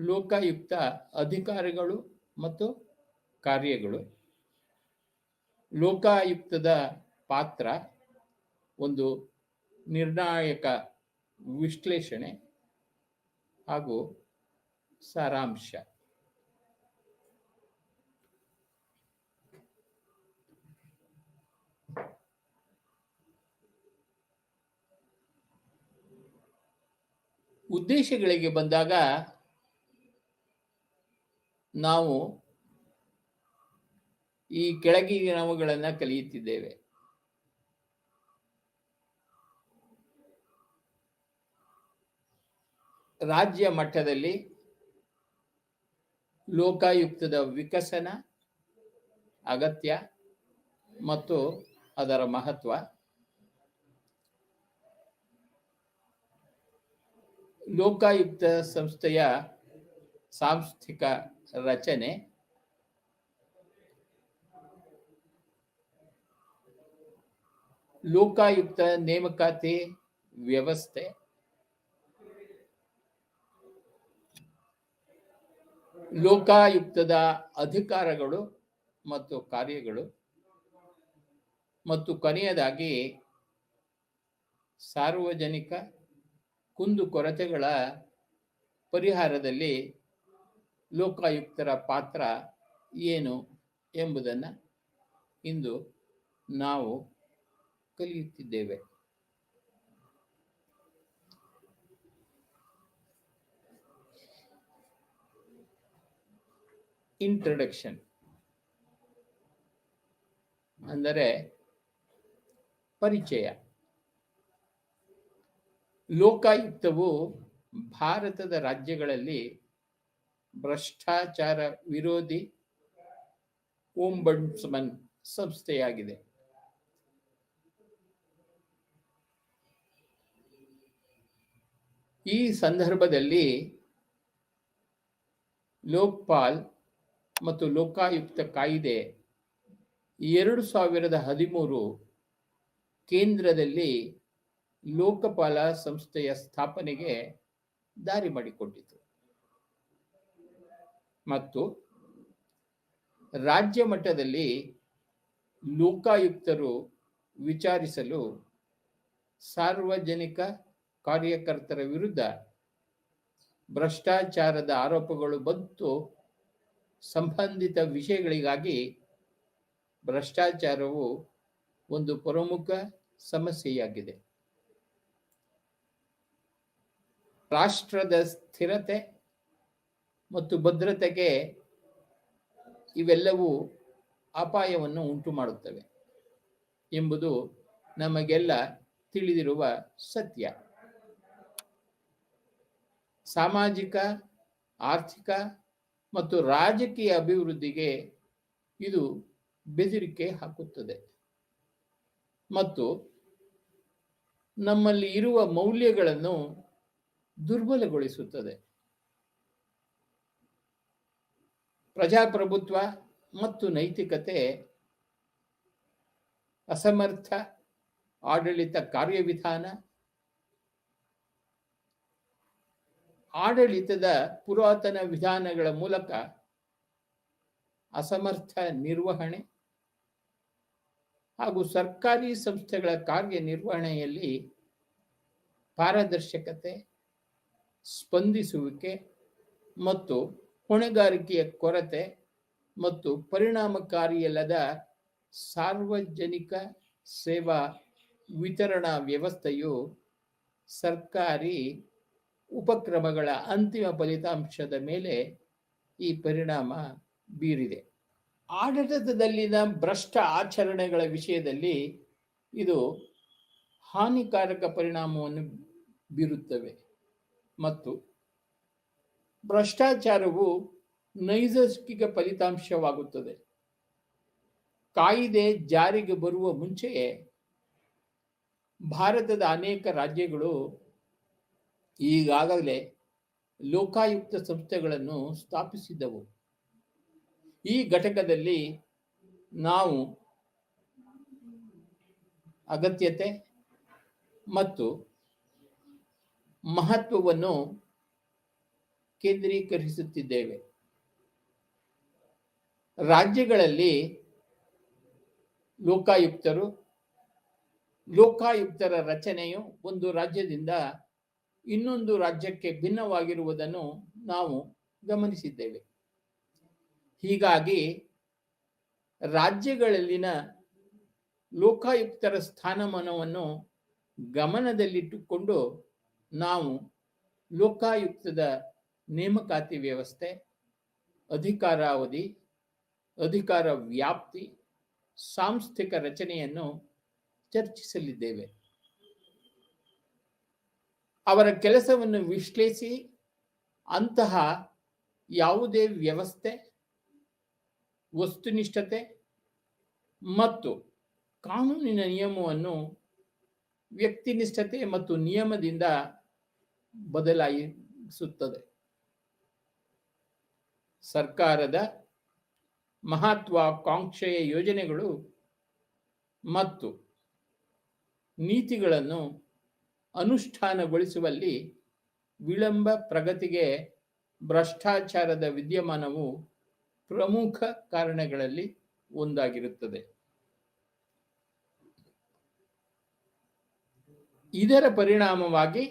ಲೋಕಾಯುಕ್ತ ಅಧಿಕಾರಿಗಳು ಮತ್ತು ಕಾರ್ಯಗಳು. ಲೋಕಾಯುಕ್ತದ ಪಾತ್ರ ಒಂದು ನಿರ್ಣಾಯಕ ವಿಶ್ಲೇಷಣೆ ಹಾಗೂ ಸಾರಾಂಶ. ಉದ್ದೇಶಗಳಿಗೆ ಬಂದಾಗ ನಾವು ಈ ಕೆಳಗಿನವುಗಳನ್ನು ಕಲಿಯುತ್ತಿದ್ದೇವೆ. ರಾಜ್ಯ ಮಟ್ಟದಲ್ಲಿ ಲೋಕಾಯುಕ್ತದ ವಿಕಸನ ಅಗತ್ಯ ಮತ್ತು ಅದರ ಮಹತ್ವ. ಲೋಕಾಯುಕ್ತ ಸಂಸ್ಥೆಯ ಸಾಂಸ್ಥಿಕ ರಚನೆ, ಲೋಕಾಯುಕ್ತ ನೇಮಕಾತಿ ವ್ಯವಸ್ಥೆ, ಲೋಕಾಯುಕ್ತದ ಅಧಿಕಾರಗಳು ಮತ್ತು ಕಾರ್ಯಗಳು, ಮತ್ತು ಕೊನೆಯದಾಗಿ ಸಾರ್ವಜನಿಕ ಕುಂದುಕೊರತೆಗಳ ಪರಿಹಾರದಲ್ಲಿ ಲೋಕಾಯುಕ್ತರ ಪಾತ್ರ ಏನು ಎಂಬುದನ್ನು ಇಂದು ನಾವು ಕಲಿಯುತ್ತಿದ್ದೇವೆ. ಇಂಟ್ರೊಡಕ್ಷನ್ ಅಂದರೆ ಪರಿಚಯ. ಲೋಕಾಯುಕ್ತವು ಭಾರತದ ರಾಜ್ಯಗಳಲ್ಲಿ ಭ್ರಷ್ಟಾಚಾರ ವಿರೋಧಿ ಓಂಬಡ್ಸ್ಮನ್ ಸಂಸ್ಥೆಯಾಗಿದೆ. ಈ ಸಂದರ್ಭದಲ್ಲಿ ಲೋಕ್ಪಾಲ್ ಮತ್ತು ಲೋಕಾಯುಕ್ತ ಕಾಯ್ದೆ 2013 ಕೇಂದ್ರದಲ್ಲಿ ಲೋಕಪಾಲ ಸಂಸ್ಥೆಯ ಸ್ಥಾಪನೆಗೆ ದಾರಿ ಮಾಡಿಕೊಟ್ಟಿತು ಮತ್ತು ರಾಜ್ಯ ಮಟ್ಟದಲ್ಲಿ ಲೋಕಾಯುಕ್ತರು ವಿಚಾರಿಸಲು ಸಾರ್ವಜನಿಕ ಕಾರ್ಯಕರ್ತರ ವಿರುದ್ಧ ಭ್ರಷ್ಟಾಚಾರದ ಆರೋಪಗಳು ಬಂತು ಸಂಬಂಧಿತ ವಿಷಯಗಳಿಗಾಗಿ ಭ್ರಷ್ಟಾಚಾರವು ಒಂದು ಪ್ರಮುಖ ಸಮಸ್ಯೆಯಾಗಿದೆ. ರಾಷ್ಟ್ರದ ಸ್ಥಿರತೆ ಮತ್ತು ಭದ್ರತೆಗೆ ಇವೆಲ್ಲವೂ ಅಪಾಯವನ್ನು ಉಂಟು ಮಾಡುತ್ತವೆ ಎಂಬುದು ನಮಗೆಲ್ಲ ತಿಳಿದಿರುವ ಸತ್ಯ. ಸಾಮಾಜಿಕ, ಆರ್ಥಿಕ ಮತ್ತು ರಾಜಕೀಯ ಅಭಿವೃದ್ಧಿಗೆ ಇದು ಬೆದರಿಕೆ ಹಾಕುತ್ತದೆ ಮತ್ತು ನಮ್ಮಲ್ಲಿ ಇರುವ ಮೌಲ್ಯಗಳನ್ನು ದುರ್ಬಲಗೊಳಿಸುತ್ತದೆ. ಪ್ರಜಾಪ್ರಭುತ್ವ ಮತ್ತು ನೈತಿಕತೆ, ಅಸಮರ್ಥ ಆಡಳಿತ ಕಾರ್ಯವಿಧಾನ, ಆಡಳಿತದ ಪುರಾತನ ವಿಧಾನಗಳ ಮೂಲಕ ಅಸಮರ್ಥ ನಿರ್ವಹಣೆ ಹಾಗೂ ಸರ್ಕಾರಿ ಸಂಸ್ಥೆಗಳ ಕಾರ್ಯನಿರ್ವಹಣೆಯಲ್ಲಿ ಪಾರದರ್ಶಕತೆ, ಸ್ಪಂದಿಸುವಿಕೆ ಮತ್ತು ಹೊಣೆಗಾರಿಕೆಯ ಕೊರತೆ ಮತ್ತು ಪರಿಣಾಮಕಾರಿಯಲ್ಲದ ಸಾರ್ವಜನಿಕ ಸೇವಾ ವಿತರಣಾ ವ್ಯವಸ್ಥೆಯು ಸರ್ಕಾರಿ ಉಪಕ್ರಮಗಳ ಅಂತಿಮ ಫಲಿತಾಂಶದ ಮೇಲೆ ಈ ಪರಿಣಾಮ ಬೀರಿದೆ. ಆಡಳಿತದಲ್ಲಿನ ಭ್ರಷ್ಟ ಆಚರಣೆಗಳ ವಿಷಯದಲ್ಲಿ ಇದು ಹಾನಿಕಾರಕ ಪರಿಣಾಮವನ್ನು ಬೀರುತ್ತವೆ ಮತ್ತು ಭ್ರಷ್ಟಾಚಾರವು ನೈಸರ್ಗಿಕ ಫಲಿತಾಂಶವಾಗುತ್ತದೆ. ಕಾಯ್ದೆ ಜಾರಿಗೆ ಬರುವ ಮುಂಚೆಯೇ ಭಾರತದ ಅನೇಕ ರಾಜ್ಯಗಳು ಈಗಾಗಲೇ ಲೋಕಾಯುಕ್ತ ಸಂಸ್ಥೆಗಳನ್ನು ಸ್ಥಾಪಿಸಿದ್ದವು. ಈ ಘಟಕದಲ್ಲಿ ನಾವು ಅಗತ್ಯತೆ ಮತ್ತು ಮಹತ್ವವನ್ನು ಕೇಂದ್ರೀಕರಿಸುತ್ತಿದ್ದೇವೆ. ರಾಜ್ಯಗಳಲ್ಲಿ ಲೋಕಾಯುಕ್ತರು, ಲೋಕಾಯುಕ್ತರ ರಚನೆಯು ಒಂದು ರಾಜ್ಯದಿಂದ ಇನ್ನೊಂದು ರಾಜ್ಯಕ್ಕೆ ಭಿನ್ನವಾಗಿರುವುದನ್ನು ನಾವು ಗಮನಿಸಿದ್ದೇವೆ. ಹೀಗಾಗಿ ರಾಜ್ಯಗಳಲ್ಲಿನ ಲೋಕಾಯುಕ್ತರ ಸ್ಥಾನಮಾನವನ್ನು ಗಮನದಲ್ಲಿಟ್ಟುಕೊಂಡು ನಾವು ಲೋಕಾಯುಕ್ತದ ನೇಮಕಾತಿ ವ್ಯವಸ್ಥೆ, ಅಧಿಕಾರಾವಧಿ, ಅಧಿಕಾರ ವ್ಯಾಪ್ತಿ, ಸಾಂಸ್ಥಿಕ ರಚನೆಯನ್ನು ಚರ್ಚಿಸಲಿದ್ದೇವೆ. ಅವರ ಕೆಲಸವನ್ನು ವಿಶ್ಲೇಷಿಸಿ ಅಂತಹ ಯಾವುದೇ ವ್ಯವಸ್ಥೆ, ವಸ್ತುನಿಷ್ಠತೆ ಮತ್ತು ಕಾನೂನಿನ ನಿಯಮವನ್ನು ವ್ಯಕ್ತಿನಿಷ್ಠತೆ ಮತ್ತು ನಿಯಮದಿಂದ ಬದಲಾಯಿಸುತ್ತದೆ. ಸರ್ಕಾರದ ಮಹತ್ವಾಕಾಂಕ್ಷೆಯ ಯೋಜನೆಗಳು ಮತ್ತು ನೀತಿಗಳನ್ನು ಅನುಷ್ಠಾನಗೊಳಿಸುವಲ್ಲಿ ವಿಳಂಬ ಪ್ರಗತಿಗೆ ಭ್ರಷ್ಟಾಚಾರದ ವಿದ್ಯಮಾನವು ಪ್ರಮುಖ ಕಾರಣಗಳಲ್ಲಿ ಒಂದಾಗಿರುತ್ತದೆ. ಇದರ ಪರಿಣಾಮವಾಗಿ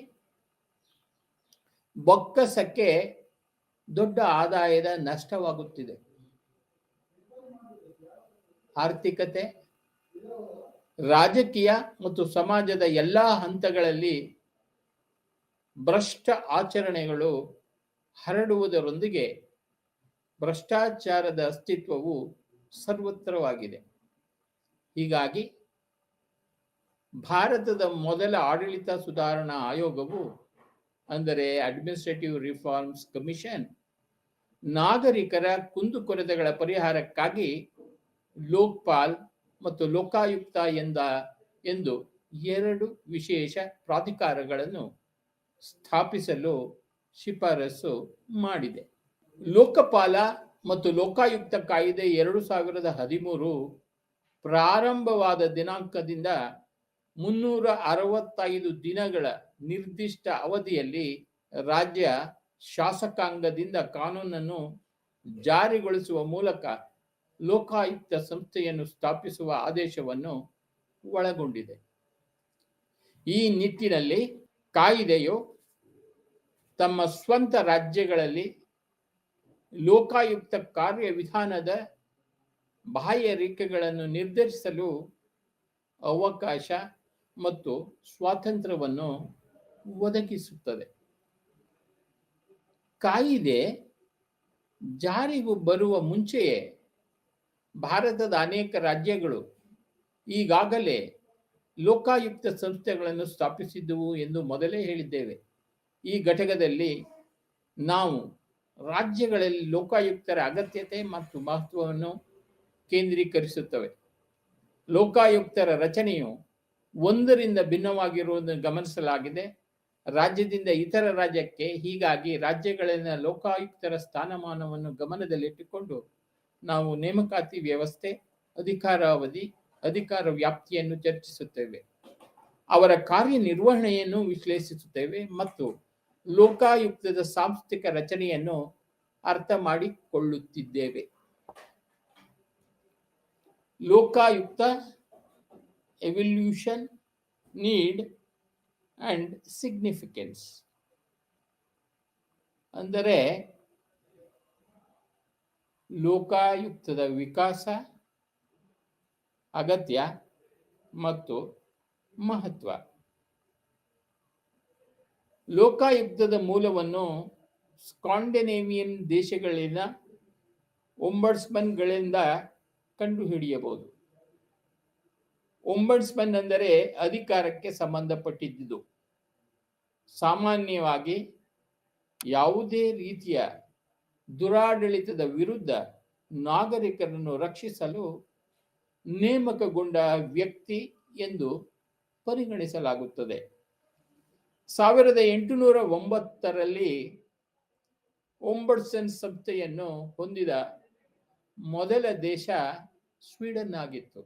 ಬೊಕ್ಕಸಕ್ಕೆ ದೊಡ್ಡ ಆದಾಯದ ನಷ್ಟವಾಗುತ್ತಿದೆ. ಆರ್ಥಿಕತೆ, ರಾಜಕೀಯ ಮತ್ತು ಸಮಾಜದ ಎಲ್ಲ ಹಂತಗಳಲ್ಲಿ ಭ್ರಷ್ಟ ಆಚರಣೆಗಳು ಹರಡುವುದರೊಂದಿಗೆ ಭ್ರಷ್ಟಾಚಾರದ ಅಸ್ತಿತ್ವವು ಸರ್ವತ್ರವಾಗಿದೆ. ಹೀಗಾಗಿ ಭಾರತದ ಮೊದಲ ಆಡಳಿತ ಸುಧಾರಣಾ ಆಯೋಗವು, ಅಂದರೆ ಅಡ್ಮಿನಿಸ್ಟ್ರೇಟಿವ್ ರಿಫಾರ್ಮ್ಸ್ ಕಮಿಷನ್, ನಾಗರಿಕರ ಕುಂದುಕೊರತೆಗಳ ಪರಿಹಾರಕ್ಕಾಗಿ ಲೋಕ್ಪಾಲ್ ಮತ್ತು ಲೋಕಾಯುಕ್ತ ಎಂದು ಎರಡು ವಿಶೇಷ ಪ್ರಾಧಿಕಾರಗಳನ್ನು ಸ್ಥಾಪಿಸಲು ಶಿಫಾರಸು ಮಾಡಿದೆ. ಲೋಕಪಾಲ ಮತ್ತು ಲೋಕಾಯುಕ್ತ ಕಾಯ್ದೆ 2013 ಪ್ರಾರಂಭವಾದ ದಿನಾಂಕದಿಂದ 365 ದಿನಗಳ ನಿರ್ದಿಷ್ಟ ಅವಧಿಯಲ್ಲಿ ರಾಜ್ಯ ಶಾಸಕಾಂಗದಿಂದ ಕಾನೂನನ್ನು ಜಾರಿಗೊಳಿಸುವ ಮೂಲಕ ಲೋಕಾಯುಕ್ತ ಸಂಸ್ಥೆಯನ್ನು ಸ್ಥಾಪಿಸುವ ಆದೇಶವನ್ನು ಒಳಗೊಂಡಿದೆ. ಈ ನಿಟ್ಟಿನಲ್ಲಿ ಕಾಯಿದೆಯು ತಮ್ಮ ಸ್ವಂತ ರಾಜ್ಯಗಳಲ್ಲಿ ಲೋಕಾಯುಕ್ತ ಕಾರ್ಯವಿಧಾನದ ಬಾಹ್ಯ ರೇಖೆಗಳನ್ನು ನಿರ್ಧರಿಸಲು ಅವಕಾಶ ಮತ್ತು ಸ್ವಾತಂತ್ರ್ಯವನ್ನು ಒದಗಿಸುತ್ತದೆ. ಕಾಯಿದೆ ಜಾರಿಗೆ ಬರುವ ಮುಂಚೆಯೇ ಭಾರತದ ಅನೇಕ ರಾಜ್ಯಗಳು ಈಗಾಗಲೇ ಲೋಕಾಯುಕ್ತ ಸಂಸ್ಥೆಗಳನ್ನು ಸ್ಥಾಪಿಸಿದ್ದವು ಎಂದು ಮೊದಲೇ ಹೇಳಿದ್ದೇವೆ. ಈ ಘಟಕದಲ್ಲಿ ನಾವು ರಾಜ್ಯಗಳಲ್ಲಿ ಲೋಕಾಯುಕ್ತರ ಅಗತ್ಯತೆ ಮತ್ತು ಮಹತ್ವವನ್ನು ಕೇಂದ್ರೀಕರಿಸುತ್ತವೆ. ಲೋಕಾಯುಕ್ತರ ರಚನೆಯು ಒಂದರಿಂದ ಭಿನ್ನವಾಗಿರುವುದನ್ನು ಗಮನಿಸಲಾಗಿದೆ. ರಾಜ್ಯದಿಂದ ಇತರ ರಾಜ್ಯಕ್ಕೆ, ಹೀಗಾಗಿ ರಾಜ್ಯಗಳಲ್ಲಿನ ಲೋಕಾಯುಕ್ತರ ಸ್ಥಾನಮಾನವನ್ನು ಗಮನದಲ್ಲಿಟ್ಟುಕೊಂಡು ನಾವು ನೇಮಕಾತಿ ವ್ಯವಸ್ಥೆ, ಅಧಿಕಾರಾವಧಿ, ಅಧಿಕಾರ ವ್ಯಾಪ್ತಿಯನ್ನು ಚರ್ಚಿಸುತ್ತೇವೆ. ಅವರ ಕಾರ್ಯನಿರ್ವಹಣೆಯನ್ನು ವಿಶ್ಲೇಷಿಸುತ್ತೇವೆ ಮತ್ತು ಲೋಕಾಯುಕ್ತದ ಸಾಂಸ್ಥಿಕ ರಚನೆಯನ್ನು ಅರ್ಥ ಮಾಡಿಕೊಳ್ಳುತ್ತಿದ್ದೇವೆ. Lokayukta evolution, need and significance, ಅಂದರೆ ಲೋಕಾಯುಕ್ತದ ವಿಕಾಸ, ಅಗತ್ಯ ಮತ್ತು ಮಹತ್ವ. ಲೋಕಾಯುಕ್ತದ ಮೂಲವನ್ನು ಸ್ಕಾಂಡಿನೇವಿಯನ್ ದೇಶಗಳಲ್ಲಿನ ಒಂಬಡ್ಸ್ಮನ್ಗಳಿಂದ ಕಂಡುಹಿಡಿಯಬಹುದು. ಒಂಬಡ್ಸ್ಮನ್ ಅಂದರೆ ಅಧಿಕಾರಕ್ಕೆ ಸಂಬಂಧಪಟ್ಟಿದ್ದು. ಸಾಮಾನ್ಯವಾಗಿ ಯಾವುದೇ ರೀತಿಯ ದುರಾಡಳಿತದ ವಿರುದ್ಧ ನಾಗರಿಕರನ್ನು ರಕ್ಷಿಸಲು ನೇಮಕಗೊಂಡ ವ್ಯಕ್ತಿ ಎಂದು ಪರಿಗಣಿಸಲಾಗುತ್ತದೆ. 1809ರಲ್ಲಿ ಒಂಬಡ್ಸನ್ ಸಂಸ್ಥೆಯನ್ನು ಹೊಂದಿದ ಮೊದಲ ದೇಶ ಸ್ವೀಡನ್ ಆಗಿತ್ತು.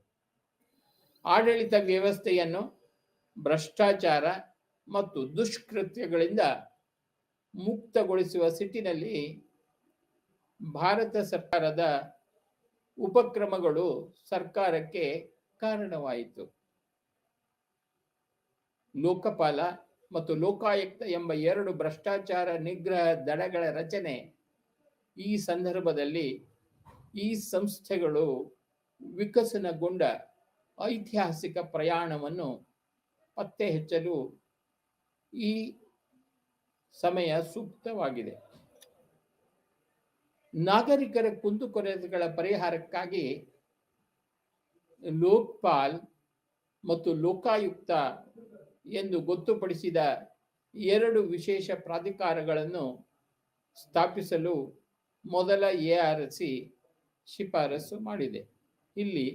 ಆಡಳಿತ ವ್ಯವಸ್ಥೆಯನ್ನು ಭ್ರಷ್ಟಾಚಾರ ಮತ್ತು ದುಷ್ಕೃತ್ಯಗಳಿಂದ ಮುಕ್ತಗೊಳಿಸುವ ಸಿಟ್ಟಿನಲ್ಲಿ ಭಾರತ ಸರ್ಕಾರದ ಉಪಕ್ರಮಗಳು ಸರ್ಕಾರಕ್ಕೆ ಕಾರಣವಾಯಿತು. ಲೋಕಪಾಲ ಮತ್ತು ಲೋಕಾಯುಕ್ತ ಎಂಬ ಎರಡು ಭ್ರಷ್ಟಾಚಾರ ನಿಗ್ರಹ ದಳಗಳ ರಚನೆ ಈ ಸಂದರ್ಭದಲ್ಲಿ ಈ ಸಂಸ್ಥೆಗಳು ವಿಕಸನಗೊಂಡ ಐತಿಹಾಸಿಕ ಪ್ರಯಾಣವನ್ನು ಪತ್ತೆ ಹಚ್ಚಲು ಈ ಸಮಯ ಸೂಕ್ತವಾಗಿದೆ. ನಾಗರಿಕರ ಕುಂದುಕೊರತೆಗಳ ಪರಿಹಾರಕ್ಕಾಗಿ ಲೋಕಪಾಲ್ ಮತ್ತು ಲೋಕಾಯುಕ್ತ ಎಂದು ಗೊತ್ತುಪಡಿಸಿದ ಎರಡು ವಿಶೇಷ ಪ್ರಾಧಿಕಾರಗಳನ್ನು ಸ್ಥಾಪಿಸಲು ಮೊದಲ ARC ಶಿಫಾರಸು ಮಾಡಿದೆ. ಇಲ್ಲಿ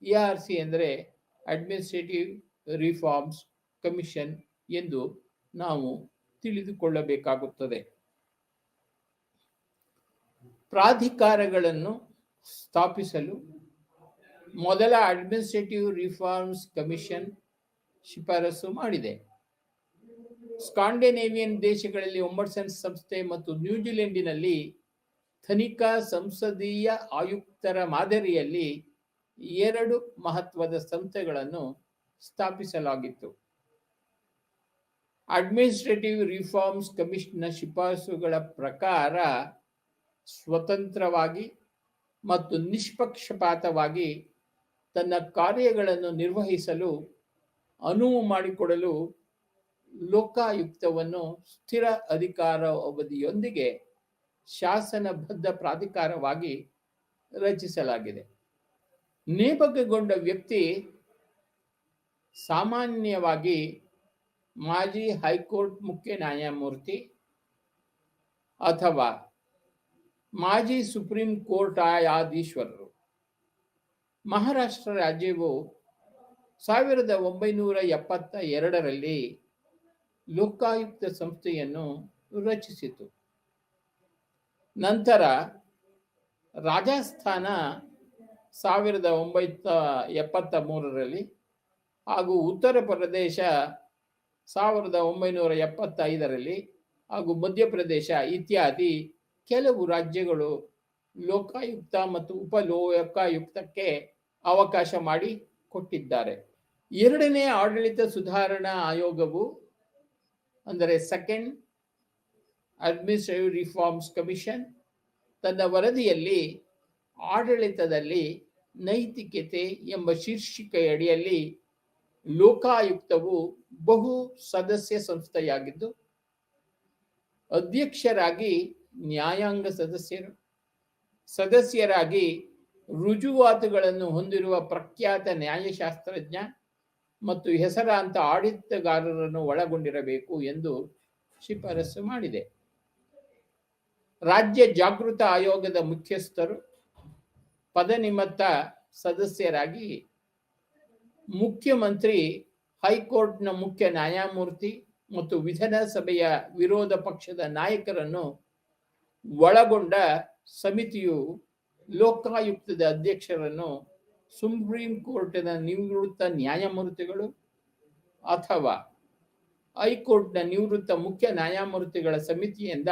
ARC ಎಂದರೆ ಅಡ್ಮಿನಿಸ್ಟ್ರೇಟಿವ್ ರಿಫಾರ್ಮ್ಸ್ ಕಮಿಷನ್ ಎಂದು ನಾವು ತಿಳಿದುಕೊಳ್ಳಬೇಕಾಗುತ್ತದೆ. ಪ್ರಾಧಿಕಾರಗಳನ್ನು ಸ್ಥಾಪಿಸಲು ಮೊದಲ ಅಡ್ಮಿನಿಸ್ಟ್ರೇಟಿವ್ ರಿಫಾರ್ಮ್ಸ್ ಕಮಿಷನ್ ಶಿಫಾರಸು ಮಾಡಿದೆ. ಸ್ಕಾಂಡಿನೇವಿಯನ್ ದೇಶಗಳಲ್ಲಿ ಒಂಬರ್ಟ್ಸನ್ ಸಂಸ್ಥೆ ಮತ್ತು ನ್ಯೂಜಿಲೆಂಡಿನಲ್ಲಿ ತನಿಖಾ ಸಂಸದೀಯ ಆಯುಕ್ತರ ಮಾದರಿಯಲ್ಲಿ ಎರಡು ಮಹತ್ವದ ಸಂಸ್ಥೆಗಳನ್ನು ಸ್ಥಾಪಿಸಲಾಗಿತ್ತು. ಅಡ್ಮಿನಿಸ್ಟ್ರೇಟಿವ್ ರಿಫಾರ್ಮ್ಸ್ ಕಮಿಷನ್ನ ಶಿಫಾರಸುಗಳ ಪ್ರಕಾರ ಸ್ವತಂತ್ರವಾಗಿ ಮತ್ತು ನಿಷ್ಪಕ್ಷಪಾತವಾಗಿ ತನ್ನ ಕಾರ್ಯಗಳನ್ನು ನಿರ್ವಹಿಸಲು ಅನುವು ಮಾಡಿಕೊಡಲು ಲೋಕಾಯುಕ್ತವನ್ನು ಸ್ಥಿರ ಅಧಿಕಾರ ಅವಧಿಯೊಂದಿಗೆ ಶಾಸನಬದ್ಧ ಪ್ರಾಧಿಕಾರವಾಗಿ ರಚಿಸಲಾಗಿದೆ. ನೇಮಕಗೊಂಡ ವ್ಯಕ್ತಿ ಸಾಮಾನ್ಯವಾಗಿ ಮಾಜಿ ಹೈಕೋರ್ಟ್ ಮುಖ್ಯ ನ್ಯಾಯಮೂರ್ತಿ ಅಥವಾ ಮಾಜಿ ಸುಪ್ರೀಂ ಕೋರ್ಟ್ ನ್ಯಾಯಾಧೀಶರು. ಮಹಾರಾಷ್ಟ್ರ ರಾಜ್ಯವು 1972ರಲ್ಲಿ ಲೋಕಾಯುಕ್ತ ಸಂಸ್ಥೆಯನ್ನು ರಚಿಸಿತು. ನಂತರ ರಾಜಸ್ಥಾನ 1973ರಲ್ಲಿ ಹಾಗೂ ಉತ್ತರ ಪ್ರದೇಶ 1975ರಲ್ಲಿ ಹಾಗೂ ಮಧ್ಯಪ್ರದೇಶ ಇತ್ಯಾದಿ ಕೆಲವು ರಾಜ್ಯಗಳು ಲೋಕಾಯುಕ್ತ ಮತ್ತು ಉಪಲೋಕಾಯುಕ್ತಕ್ಕೆ ಅವಕಾಶ ಮಾಡಿ ಕೊಟ್ಟಿದ್ದಾರೆ. ಎರಡನೇ ಆಡಳಿತ ಸುಧಾರಣಾ ಆಯೋಗವು ಅಂದರೆ ಸೆಕೆಂಡ್ ಅಡ್ಮಿನಿಸ್ಟ್ರೇಟಿವ್ ರಿಫಾರ್ಮ್ಸ್ ಕಮಿಷನ್ ತನ್ನ ವರದಿಯಲ್ಲಿ ಆಡಳಿತದಲ್ಲಿ ನೈತಿಕತೆ ಎಂಬ ಶೀರ್ಷಿಕೆಯಡಿಯಲ್ಲಿ ಲೋಕಾಯುಕ್ತವು ಬಹು ಸದಸ್ಯ ಸಂಸ್ಥೆಯಾಗಿದ್ದು ಅಧ್ಯಕ್ಷರಾಗಿ ನ್ಯಾಯಾಂಗ ಸದಸ್ಯರಾಗಿ ರುಜುವಾತುಗಳನ್ನು ಹೊಂದಿರುವ ಪ್ರಖ್ಯಾತ ನ್ಯಾಯಶಾಸ್ತ್ರಜ್ಞ ಮತ್ತು ಹೆಸರಾಂತ ಆಡಳಿತಗಾರರನ್ನು ಒಳಗೊಂಡಿರಬೇಕು ಎಂದು ಶಿಫಾರಸು ಮಾಡಿದೆ. ರಾಜ್ಯ ಜಾಗೃತ ಆಯೋಗದ ಮುಖ್ಯಸ್ಥರು ಪದನಿಮಿತ್ತ ಸದಸ್ಯರಾಗಿ ಮುಖ್ಯಮಂತ್ರಿ, ಹೈಕೋರ್ಟ್ನ ಮುಖ್ಯ ನ್ಯಾಯಮೂರ್ತಿ ಮತ್ತು ವಿಧಾನಸಭೆಯ ವಿರೋಧ ಪಕ್ಷದ ನಾಯಕರನ್ನು ಒಳಗೊಂಡ ಸಮಿತಿಯು ಲೋಕಾಯುಕ್ತದ ಅಧ್ಯಕ್ಷರನ್ನು ಸುಪ್ರೀಂ ಕೋರ್ಟಿನ ನಿವೃತ್ತ ನ್ಯಾಯಮೂರ್ತಿಗಳು ಅಥವಾ ಹೈಕೋರ್ಟ್ನ ನಿವೃತ್ತ ಮುಖ್ಯ ನ್ಯಾಯಮೂರ್ತಿಗಳ ಸಮಿತಿಯಿಂದ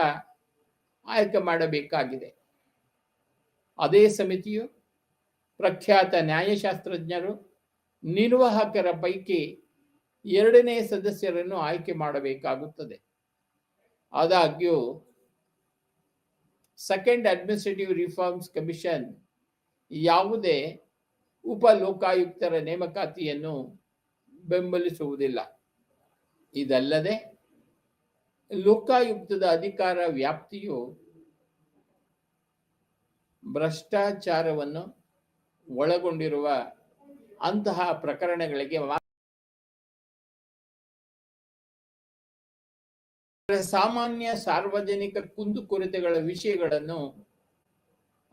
ಆಯ್ಕೆ ಮಾಡಬೇಕಾಗಿದೆ. ಅದೇ ಸಮಿತಿಯು ಪ್ರಖ್ಯಾತ ನ್ಯಾಯಶಾಸ್ತ್ರಜ್ಞರು, ನಿರ್ವಾಹಕರ ಪೈಕಿ ಎರಡನೇ ಸದಸ್ಯರನ್ನು ಆಯ್ಕೆ ಮಾಡಬೇಕಾಗುತ್ತದೆ. ಆದಾಗ್ಯೂ ಸೆಕೆಂಡ್ ಅಡ್ಮಿನಿಸ್ಟ್ರೇಟಿವ್ ರಿಫಾರ್ಮ್ಸ್ ಕಮಿಷನ್ ಯಾವುದೇ ಉಪ ಲೋಕಾಯುಕ್ತರ ನೇಮಕಾತಿಯನ್ನು ಬೆಂಬಲಿಸುವುದಿಲ್ಲ. ಇದಲ್ಲದೆ ಲೋಕಾಯುಕ್ತದ ಅಧಿಕಾರ ವ್ಯಾಪ್ತಿಯು ಭ್ರಷ್ಟಾಚಾರವನ್ನು ಒಳಗೊಂಡಿರುವ ಅಂತಹ ಪ್ರಕರಣಗಳಿಗೆ ಸಾಮಾನ್ಯ ಸಾರ್ವಜನಿಕ ಕುಂದುಕೊರತೆಗಳ ವಿಷಯಗಳನ್ನು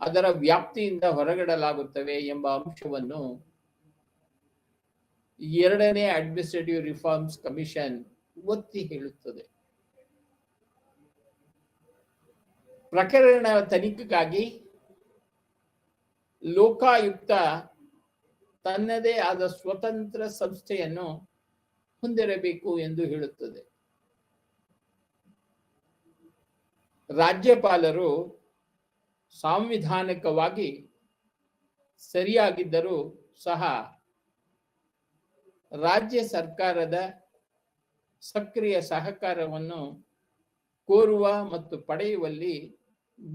ಅದರ ವ್ಯಾಪ್ತಿಯಿಂದ ಹೊರಗಿಡಲಾಗುತ್ತವೆ ಎಂಬ ಅಂಶವನ್ನು ಎರಡನೇ ಅಡ್ಮಿನಿಸ್ಟ್ರೇಟಿವ್ ರಿಫಾರ್ಮ್ಸ್ ಕಮಿಷನ್ ಒತ್ತಿ ಹೇಳುತ್ತದೆ. ಪ್ರಕರಣ ತನಿಖೆಗಾಗಿ ಲೋಕಾಯುಕ್ತ ತನ್ನದೇ ಆದ ಸ್ವತಂತ್ರ ಸಂಸ್ಥೆಯನ್ನು ಹೊಂದಿರಬೇಕು ಎಂದು ಹೇಳುತ್ತದೆ. ರಾಜ್ಯಪಾಲರು ಸಾಂವಿಧಾನಿಕವಾಗಿ ಸರಿಯಾಗಿದ್ದರೂ ಸಹ ರಾಜ್ಯ ಸರ್ಕಾರದ ಸಕ್ರಿಯ ಸಹಕಾರವನ್ನು ಕೋರುವ ಮತ್ತು ಪಡೆಯುವಲ್ಲಿ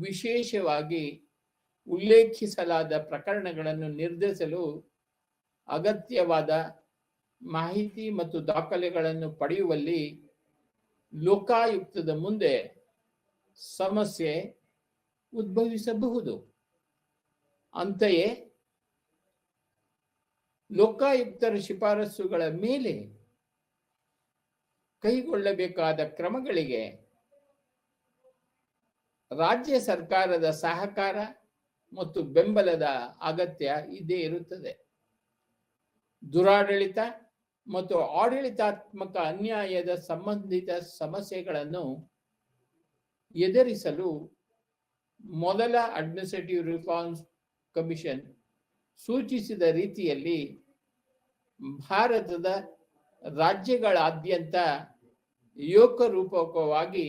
ವಿಶೇಷವಾಗಿ ಉಲ್ಲೇಖಿಸಲಾದ ಪ್ರಕರಣಗಳನ್ನು ನಿರ್ಧರಿಸಲು ಅಗತ್ಯವಾದ ಮಾಹಿತಿ ಮತ್ತು ದಾಖಲೆಗಳನ್ನು ಪಡೆಯುವಲ್ಲಿ ಲೋಕಾಯುಕ್ತದ ಮುಂದೆ ಸಮಸ್ಯೆ ಉದ್ಭವಿಸಬಹುದು. ಅಂತೆಯೇ ಲೋಕಾಯುಕ್ತರ ಶಿಫಾರಸುಗಳ ಮೇಲೆ ಕೈಗೊಳ್ಳಬೇಕಾದ ಕ್ರಮಗಳಿಗೆ ರಾಜ್ಯ ಸರ್ಕಾರದ ಸಹಕಾರ ಮತ್ತು ಬೆಂಬಲದ ಅಗತ್ಯ ಇದ್ದೇ ಇರುತ್ತದೆ. ದುರಾಡಳಿತ ಮತ್ತು ಆಡಳಿತಾತ್ಮಕ ಅನ್ಯಾಯದ ಸಂಬಂಧಿತ ಸಮಸ್ಯೆಗಳನ್ನು ಎದುರಿಸಲು ಮೊದಲ ಅಡ್ಮಿನಿಸ್ಟ್ರೇಟಿವ್ ರಿಫಾರ್ಮ್ಸ್ ಕಮಿಷನ್ ಸೂಚಿಸಿದ ರೀತಿಯಲ್ಲಿ ಭಾರತದ ರಾಜ್ಯಗಳಾದ್ಯಂತ ಏಕರೂಪವಾಗಿ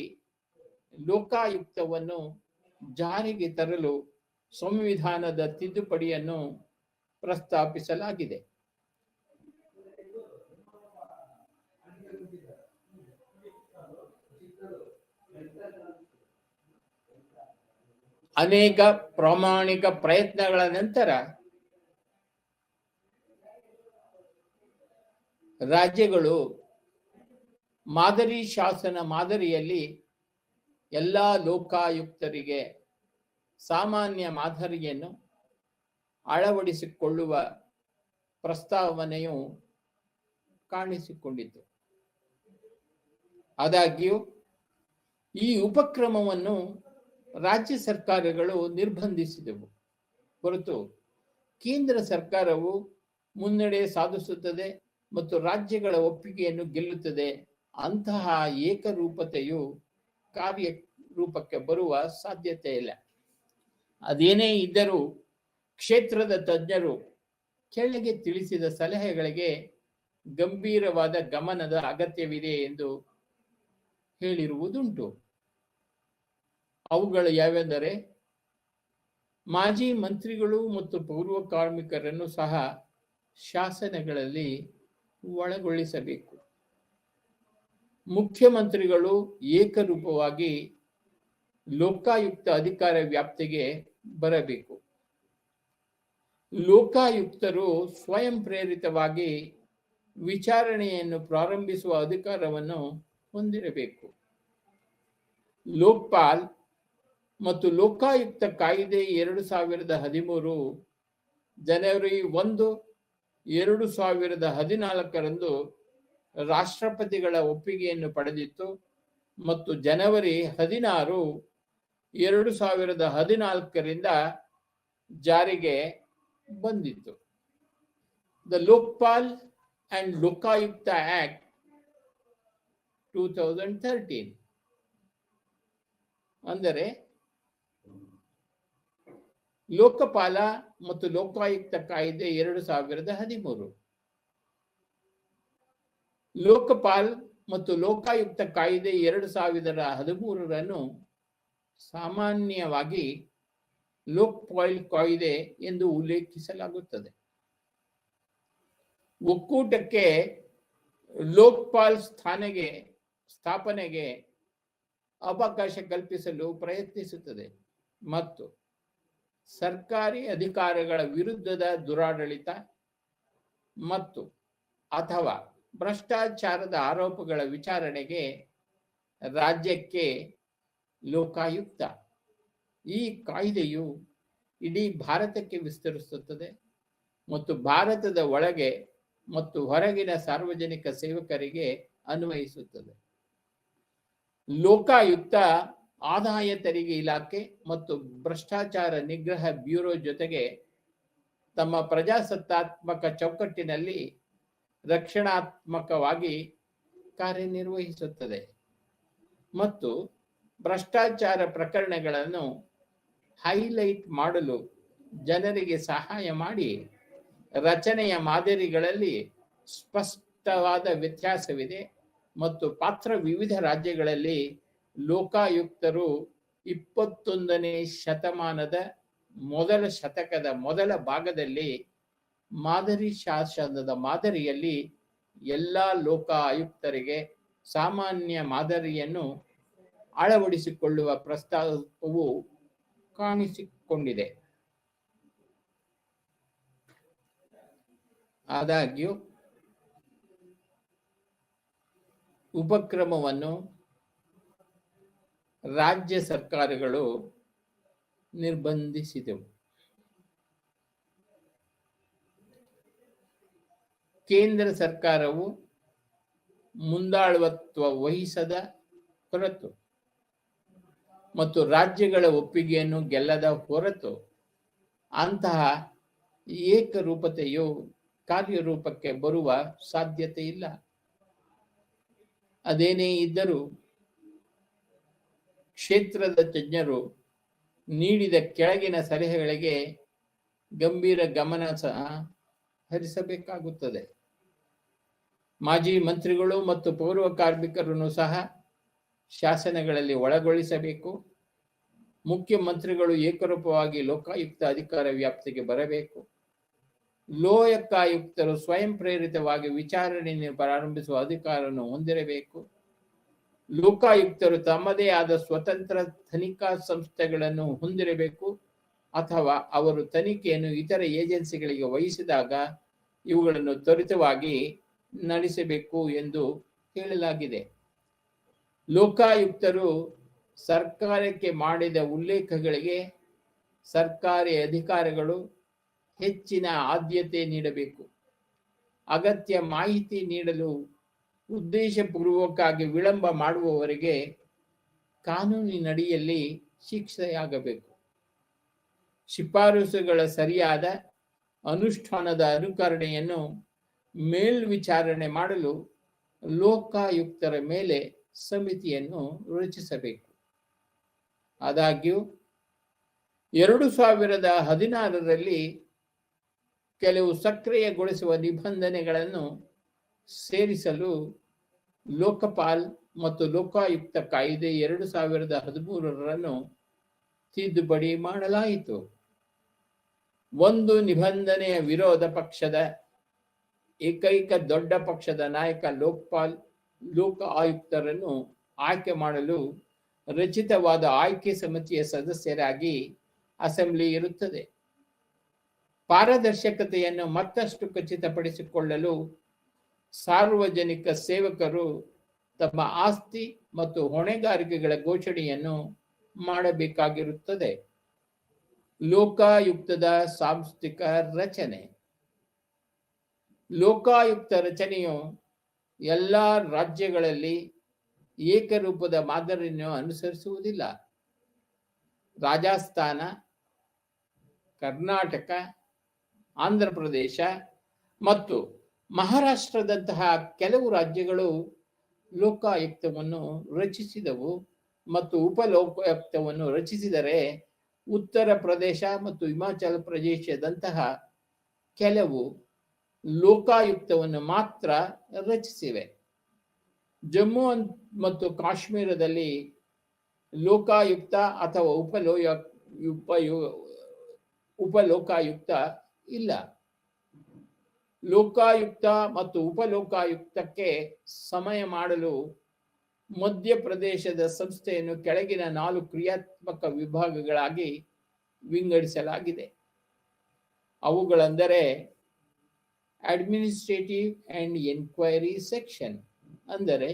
ಲೋಕಾಯುಕ್ತವನ್ನು ಜಾರಿಗೆ ತರಲು ಸಂವಿಧಾನದ ತಿದ್ದುಪಡಿಯನ್ನು ಪ್ರಸ್ತಾಪಿಸಲಾಗಿದೆ. ಅನೇಕ ಪ್ರಾಮಾಣಿಕ ಪ್ರಯತ್ನಗಳ ನಂತರ ರಾಜ್ಯಗಳು ಮಾದರಿ ಶಾಸನ ಮಾದರಿಯಲ್ಲಿ ಎಲ್ಲ ಲೋಕಾಯುಕ್ತರಿಗೆ ಸಾಮಾನ್ಯ ಮಾದರಿಯನ್ನು ಅಳವಡಿಸಿಕೊಳ್ಳುವ ಪ್ರಸ್ತಾವನೆಯು ಕಾಣಿಸಿಕೊಂಡಿತು. ಆದಾಗ್ಯೂ ಈ ಉಪಕ್ರಮವನ್ನು ರಾಜ್ಯ ಸರ್ಕಾರಗಳು ನಿರ್ಬಂಧಿಸಿದವು ಹೊರತು ಕೇಂದ್ರ ಸರ್ಕಾರವು ಮುನ್ನಡೆ ಸಾಧಿಸುತ್ತದೆ ಮತ್ತು ರಾಜ್ಯಗಳ ಒಪ್ಪಿಗೆಯನ್ನು ಗೆಲ್ಲುತ್ತದೆ ಅಂತಹ ಏಕರೂಪತೆಯು ಕಾರ್ಯರೂಪಕ್ಕೆ ಬರುವ ಸಾಧ್ಯತೆ ಇಲ್ಲ. ಅದೇನೇ ಇದ್ದರೂ ಕ್ಷೇತ್ರದ ತಜ್ಞರು ಕೆಳಗೆ ತಿಳಿಸಿದ ಸಲಹೆಗಳಿಗೆ ಗಂಭೀರವಾದ ಗಮನದ ಅಗತ್ಯವಿದೆ ಎಂದು ಹೇಳಿರುವುದುಂಟು. ಅವುಗಳು ಯಾವೆಂದರೆ, ಮಾಜಿ ಮಂತ್ರಿಗಳು ಮತ್ತು ಪೂರ್ವ ಕಾರ್ಮಿಕರನ್ನು ಸಹ ಶಾಸನಗಳಲ್ಲಿ ಒಳಗೊಳಿಸಬೇಕು. ಮುಖ್ಯಮಂತ್ರಿಗಳು ಏಕರೂಪವಾಗಿ ಲೋಕಾಯುಕ್ತ ಅಧಿಕಾರ ವ್ಯಾಪ್ತಿಗೆ ಬರಬೇಕು. ಲೋಕಾಯುಕ್ತರು ಸ್ವಯಂ ಪ್ರೇರಿತವಾಗಿ ವಿಚಾರಣೆಯನ್ನು ಪ್ರಾರಂಭಿಸುವ ಅಧಿಕಾರವನ್ನು ಹೊಂದಿರಬೇಕು. ಲೋಕ್ಪಾಲ್ ಮತ್ತು ಲೋಕಾಯುಕ್ತ ಕಾಯ್ದೆ 2013 ಜನವರಿ 1, 2014 ರಾಷ್ಟ್ರಪತಿಗಳ ಒಪ್ಪಿಗೆಯನ್ನು ಪಡೆದಿತ್ತು ಮತ್ತು ಜನವರಿ 16, 2014 ಜಾರಿಗೆ ಬಂದಿತ್ತು. The Lokpal and Lokayukta act 2013 ಅಂದರೆ ಲೋಕಪಾಲ ಮತ್ತು ಲೋಕಾಯುಕ್ತ ಕಾಯ್ದೆ 2013. ಲೋಕಪಾಲ್ ಮತ್ತು ಲೋಕಾಯುಕ್ತ ಕಾಯ್ದೆ 2013 ಸಾಮಾನ್ಯವಾಗಿ ಲೋಕ್ಪಾಲ್ ಕಾಯ್ದೆ ಎಂದು ಉಲ್ಲೇಖಿಸಲಾಗುತ್ತದೆ. ಒಕ್ಕೂಟಕ್ಕೆ ಲೋಕ್ಪಾಲ್ ಸ್ಥಾಪನೆಗೆ ಅವಕಾಶ ಕಲ್ಪಿಸಲು ಪ್ರಯತ್ನಿಸುತ್ತದೆ ಮತ್ತು ಸರ್ಕಾರಿ ಅಧಿಕಾರಿಗಳ ವಿರುದ್ಧದ ದುರಾಡಳಿತ ಮತ್ತು ಅಥವಾ ಭ್ರಷ್ಟಾಚಾರದ ಆರೋಪಗಳ ವಿಚಾರಣೆಗೆ ರಾಜ್ಯಕ್ಕೆ ಲೋಕಾಯುಕ್ತ. ಈ ಕಾಯ್ದೆಯು ಇಡೀ ಭಾರತಕ್ಕೆ ವಿಸ್ತರಿಸುತ್ತದೆ ಮತ್ತು ಭಾರತದ ಒಳಗೆ ಮತ್ತು ಹೊರಗಿನ ಸಾರ್ವಜನಿಕ ಸೇವಕರಿಗೆ ಅನ್ವಯಿಸುತ್ತದೆ. ಲೋಕಾಯುಕ್ತ ಆದಾಯ ತೆರಿಗೆ ಇಲಾಖೆ ಮತ್ತು ಭ್ರಷ್ಟಾಚಾರ ನಿಗ್ರಹ ಬ್ಯೂರೋ ಜೊತೆಗೆ ತಮ್ಮ ಪ್ರಜಾಸತ್ತಾತ್ಮಕ ಚೌಕಟ್ಟಿನಲ್ಲಿ ರಕ್ಷಣಾತ್ಮಕವಾಗಿ ಕಾರ್ಯನಿರ್ವಹಿಸುತ್ತದೆ ಮತ್ತು ಭ್ರಷ್ಟಾಚಾರ ಪ್ರಕರಣಗಳನ್ನು ಹೈಲೈಟ್ ಮಾಡಲು ಜನರಿಗೆ ಸಹಾಯ ಮಾಡಿ ರಚನೆಯ ಮಾದರಿಗಳಲ್ಲಿ ಸ್ಪಷ್ಟವಾದ ವ್ಯತ್ಯಾಸವಿದೆ ಮತ್ತು ಪಾತ್ರ ವಿವಿಧ ರಾಜ್ಯಗಳಲ್ಲಿ ಲೋಕಾಯುಕ್ತರು 21ನೇ ಶತಮಾನದ ಮೊದಲ ಶತಕದ ಮೊದಲ ಭಾಗದಲ್ಲಿ ಮಾದರಿ ಶಾಸನದ ಮಾದರಿಯಲ್ಲಿ ಎಲ್ಲ ಲೋಕ ಆಯುಕ್ತರಿಗೆ ಸಾಮಾನ್ಯ ಮಾದರಿಯನ್ನು ಅಳವಡಿಸಿಕೊಳ್ಳುವ ಪ್ರಸ್ತಾಪವು ಕಾಣಿಸಿಕೊಂಡಿದೆ. ಆದಾಗ್ಯೂ ಉಪಕ್ರಮವನ್ನು ರಾಜ್ಯ ಸರ್ಕಾರಗಳು ನಿರ್ಬಂಧಿಸಿದವು. ಕೇಂದ್ರ ಸರ್ಕಾರವು ಮುಂದಾಳತ್ವ ವಹಿಸದ ಹೊರತು ಮತ್ತು ರಾಜ್ಯಗಳ ಒಪ್ಪಿಗೆಯನ್ನು ಗೆಲ್ಲದ ಹೊರತು ಅಂತಹ ಏಕರೂಪತೆಯು ಕಾರ್ಯರೂಪಕ್ಕೆ ಬರುವ ಸಾಧ್ಯತೆ ಇಲ್ಲ. ಅದೇನೇ ಇದ್ದರೂ ಕ್ಷೇತ್ರದ ತಜ್ಞರು ನೀಡಿದ ಕೆಳಗಿನ ಸಲಹೆಗಳಿಗೆ ಗಂಭೀರ ಗಮನ ಸಹ ಹರಿಸಬೇಕಾಗುತ್ತದೆ. ಮಾಜಿ ಮಂತ್ರಿಗಳು ಮತ್ತು ಪೌರ ಕಾರ್ಮಿಕರನ್ನು ಸಹ ಶಾಸನಗಳಲ್ಲಿ ಒಳಗೊಳಿಸಬೇಕು. ಮುಖ್ಯಮಂತ್ರಿಗಳು ಏಕರೂಪವಾಗಿ ಲೋಕಾಯುಕ್ತ ಅಧಿಕಾರ ವ್ಯಾಪ್ತಿಗೆ ಬರಬೇಕು. ಲೋಕಾಯುಕ್ತರು ಸ್ವಯಂ ಪ್ರೇರಿತವಾಗಿ ವಿಚಾರಣೆಯನ್ನು ಪ್ರಾರಂಭಿಸುವ ಅಧಿಕಾರವನ್ನು ಹೊಂದಿರಬೇಕು. ಲೋಕಾಯುಕ್ತರು ತಮ್ಮದೇ ಆದ ಸ್ವತಂತ್ರ ತನಿಖಾ ಸಂಸ್ಥೆಗಳನ್ನು ಹೊಂದಿರಬೇಕು ಅಥವಾ ಅವರು ತನಿಖೆಯನ್ನು ಇತರ ಏಜೆನ್ಸಿಗಳಿಗೆ ವಹಿಸಿದಾಗ ಇವುಗಳನ್ನು ತ್ವರಿತವಾಗಿ ನಡೆಸಬೇಕು ಎಂದು ಹೇಳಲಾಗಿದೆ. ಲೋಕಾಯುಕ್ತರು ಸರ್ಕಾರಕ್ಕೆ ಮಾಡಿದ ಉಲ್ಲೇಖಗಳಿಗೆ ಸರ್ಕಾರಿ ಅಧಿಕಾರಿಗಳು ಹೆಚ್ಚಿನ ಆದ್ಯತೆ ನೀಡಬೇಕು. ಅಗತ್ಯ ಮಾಹಿತಿ ನೀಡಲು ಉದ್ದೇಶಪೂರ್ವಕವಾಗಿ ವಿಳಂಬ ಮಾಡುವವರಿಗೆ ಕಾನೂನಿನಡಿಯಲ್ಲಿ ಶಿಕ್ಷೆಯಾಗಬೇಕು. ಶಿಫಾರಸುಗಳ ಸರಿಯಾದ ಅನುಷ್ಠಾನದ ಅನುಕರಣೆಯನ್ನು ಮೇಲ್ವಿಚಾರಣೆ ಮಾಡಲು ಲೋಕಾಯುಕ್ತರ ಮೇಲೆ ಸಮಿತಿಯನ್ನು ರಚಿಸಬೇಕು. ಆದಾಗ್ಯೂ 2016ರಲ್ಲಿ ಕೆಲವು ಸಕ್ರಿಯಗೊಳಿಸುವ ನಿಬಂಧನೆಗಳನ್ನು ಸೇರಿಸಲು ಲೋಕಪಾಲ್ ಮತ್ತು ಲೋಕಾಯುಕ್ತ ಕಾಯ್ದೆ 2013 ತಿದ್ದುಪಡಿ ಮಾಡಲಾಯಿತು. ಒಂದು ನಿಬಂಧನೆಯ ವಿರೋಧ ಪಕ್ಷದ ಏಕೈಕ ದೊಡ್ಡ ಪಕ್ಷದ ನಾಯಕ ಲೋಕ ಆಯುಕ್ತರನ್ನು ಆಯ್ಕೆ ಮಾಡಲು ರಚಿತವಾದ ಆಯ್ಕೆ ಸಮಿತಿಯ ಸದಸ್ಯರಾಗಿ ಅಸೆಂಬ್ಲಿ ಇರುತ್ತದೆ. ಪಾರದರ್ಶಕತೆಯನ್ನು ಮತ್ತಷ್ಟು ಖಚಿತಪಡಿಸಿಕೊಳ್ಳಲು ಸಾರ್ವಜನಿಕ ಸೇವಕರು ತಮ್ಮ ಆಸ್ತಿ ಮತ್ತು ಹೊಣೆಗಾರಿಕೆಗಳ ಘೋಷಣೆಯನ್ನು ಮಾಡಬೇಕಾಗಿರುತ್ತದೆ. ಲೋಕಾಯುಕ್ತದ ಸಾಂಸ್ಥಿಕ ರಚನೆ. ಲೋಕಾಯುಕ್ತ ರಚನೆಯು ಎಲ್ಲ ರಾಜ್ಯಗಳಲ್ಲಿ ಏಕರೂಪದ ಮಾದರಿಯನ್ನು ಅನುಸರಿಸುವುದಿಲ್ಲ. ರಾಜಸ್ಥಾನ, ಕರ್ನಾಟಕ, ಆಂಧ್ರ ಪ್ರದೇಶ ಮತ್ತು ಮಹಾರಾಷ್ಟ್ರದಂತಹ ಕೆಲವು ರಾಜ್ಯಗಳು ಲೋಕಾಯುಕ್ತವನ್ನು ರಚಿಸಿದವು ಮತ್ತು ಉಪಲೋಕಾಯುಕ್ತವನ್ನು ರಚಿಸಿದರೆ ಉತ್ತರ ಪ್ರದೇಶ ಮತ್ತು ಹಿಮಾಚಲ ಪ್ರದೇಶದಂತಹ ಕೆಲವು ಲೋಕಾಯುಕ್ತವನ್ನು ಮಾತ್ರ ರಚಿಸಿವೆ. ಜಮ್ಮು ಮತ್ತು ಕಾಶ್ಮೀರದಲ್ಲಿ ಲೋಕಾಯುಕ್ತ ಅಥವಾ ಉಪಲೋಕಾಯುಕ್ತ ಇಲ್ಲ. ಲೋಕಾಯುಕ್ತ ಮತ್ತು ಉಪಲೋಕಾಯುಕ್ತಕ್ಕೆ ಸಮಯ ಮಾಡಲು ಮಧ್ಯಪ್ರದೇಶದ ಸಂಸ್ಥೆಯನ್ನು ಕೆಳಗಿನ 4 ಕ್ರಿಯಾತ್ಮಕ ವಿಭಾಗಗಳಾಗಿ ವಿಂಗಡಿಸಲಾಗಿದೆ. ಅವುಗಳೆಂದರೆ ಅಡ್ಮಿನಿಸ್ಟ್ರೇಟಿವ್ ಅಂಡ್ ಎನ್ಕ್ವೈರಿ ಸೆಕ್ಷನ್, ಅಂದರೆ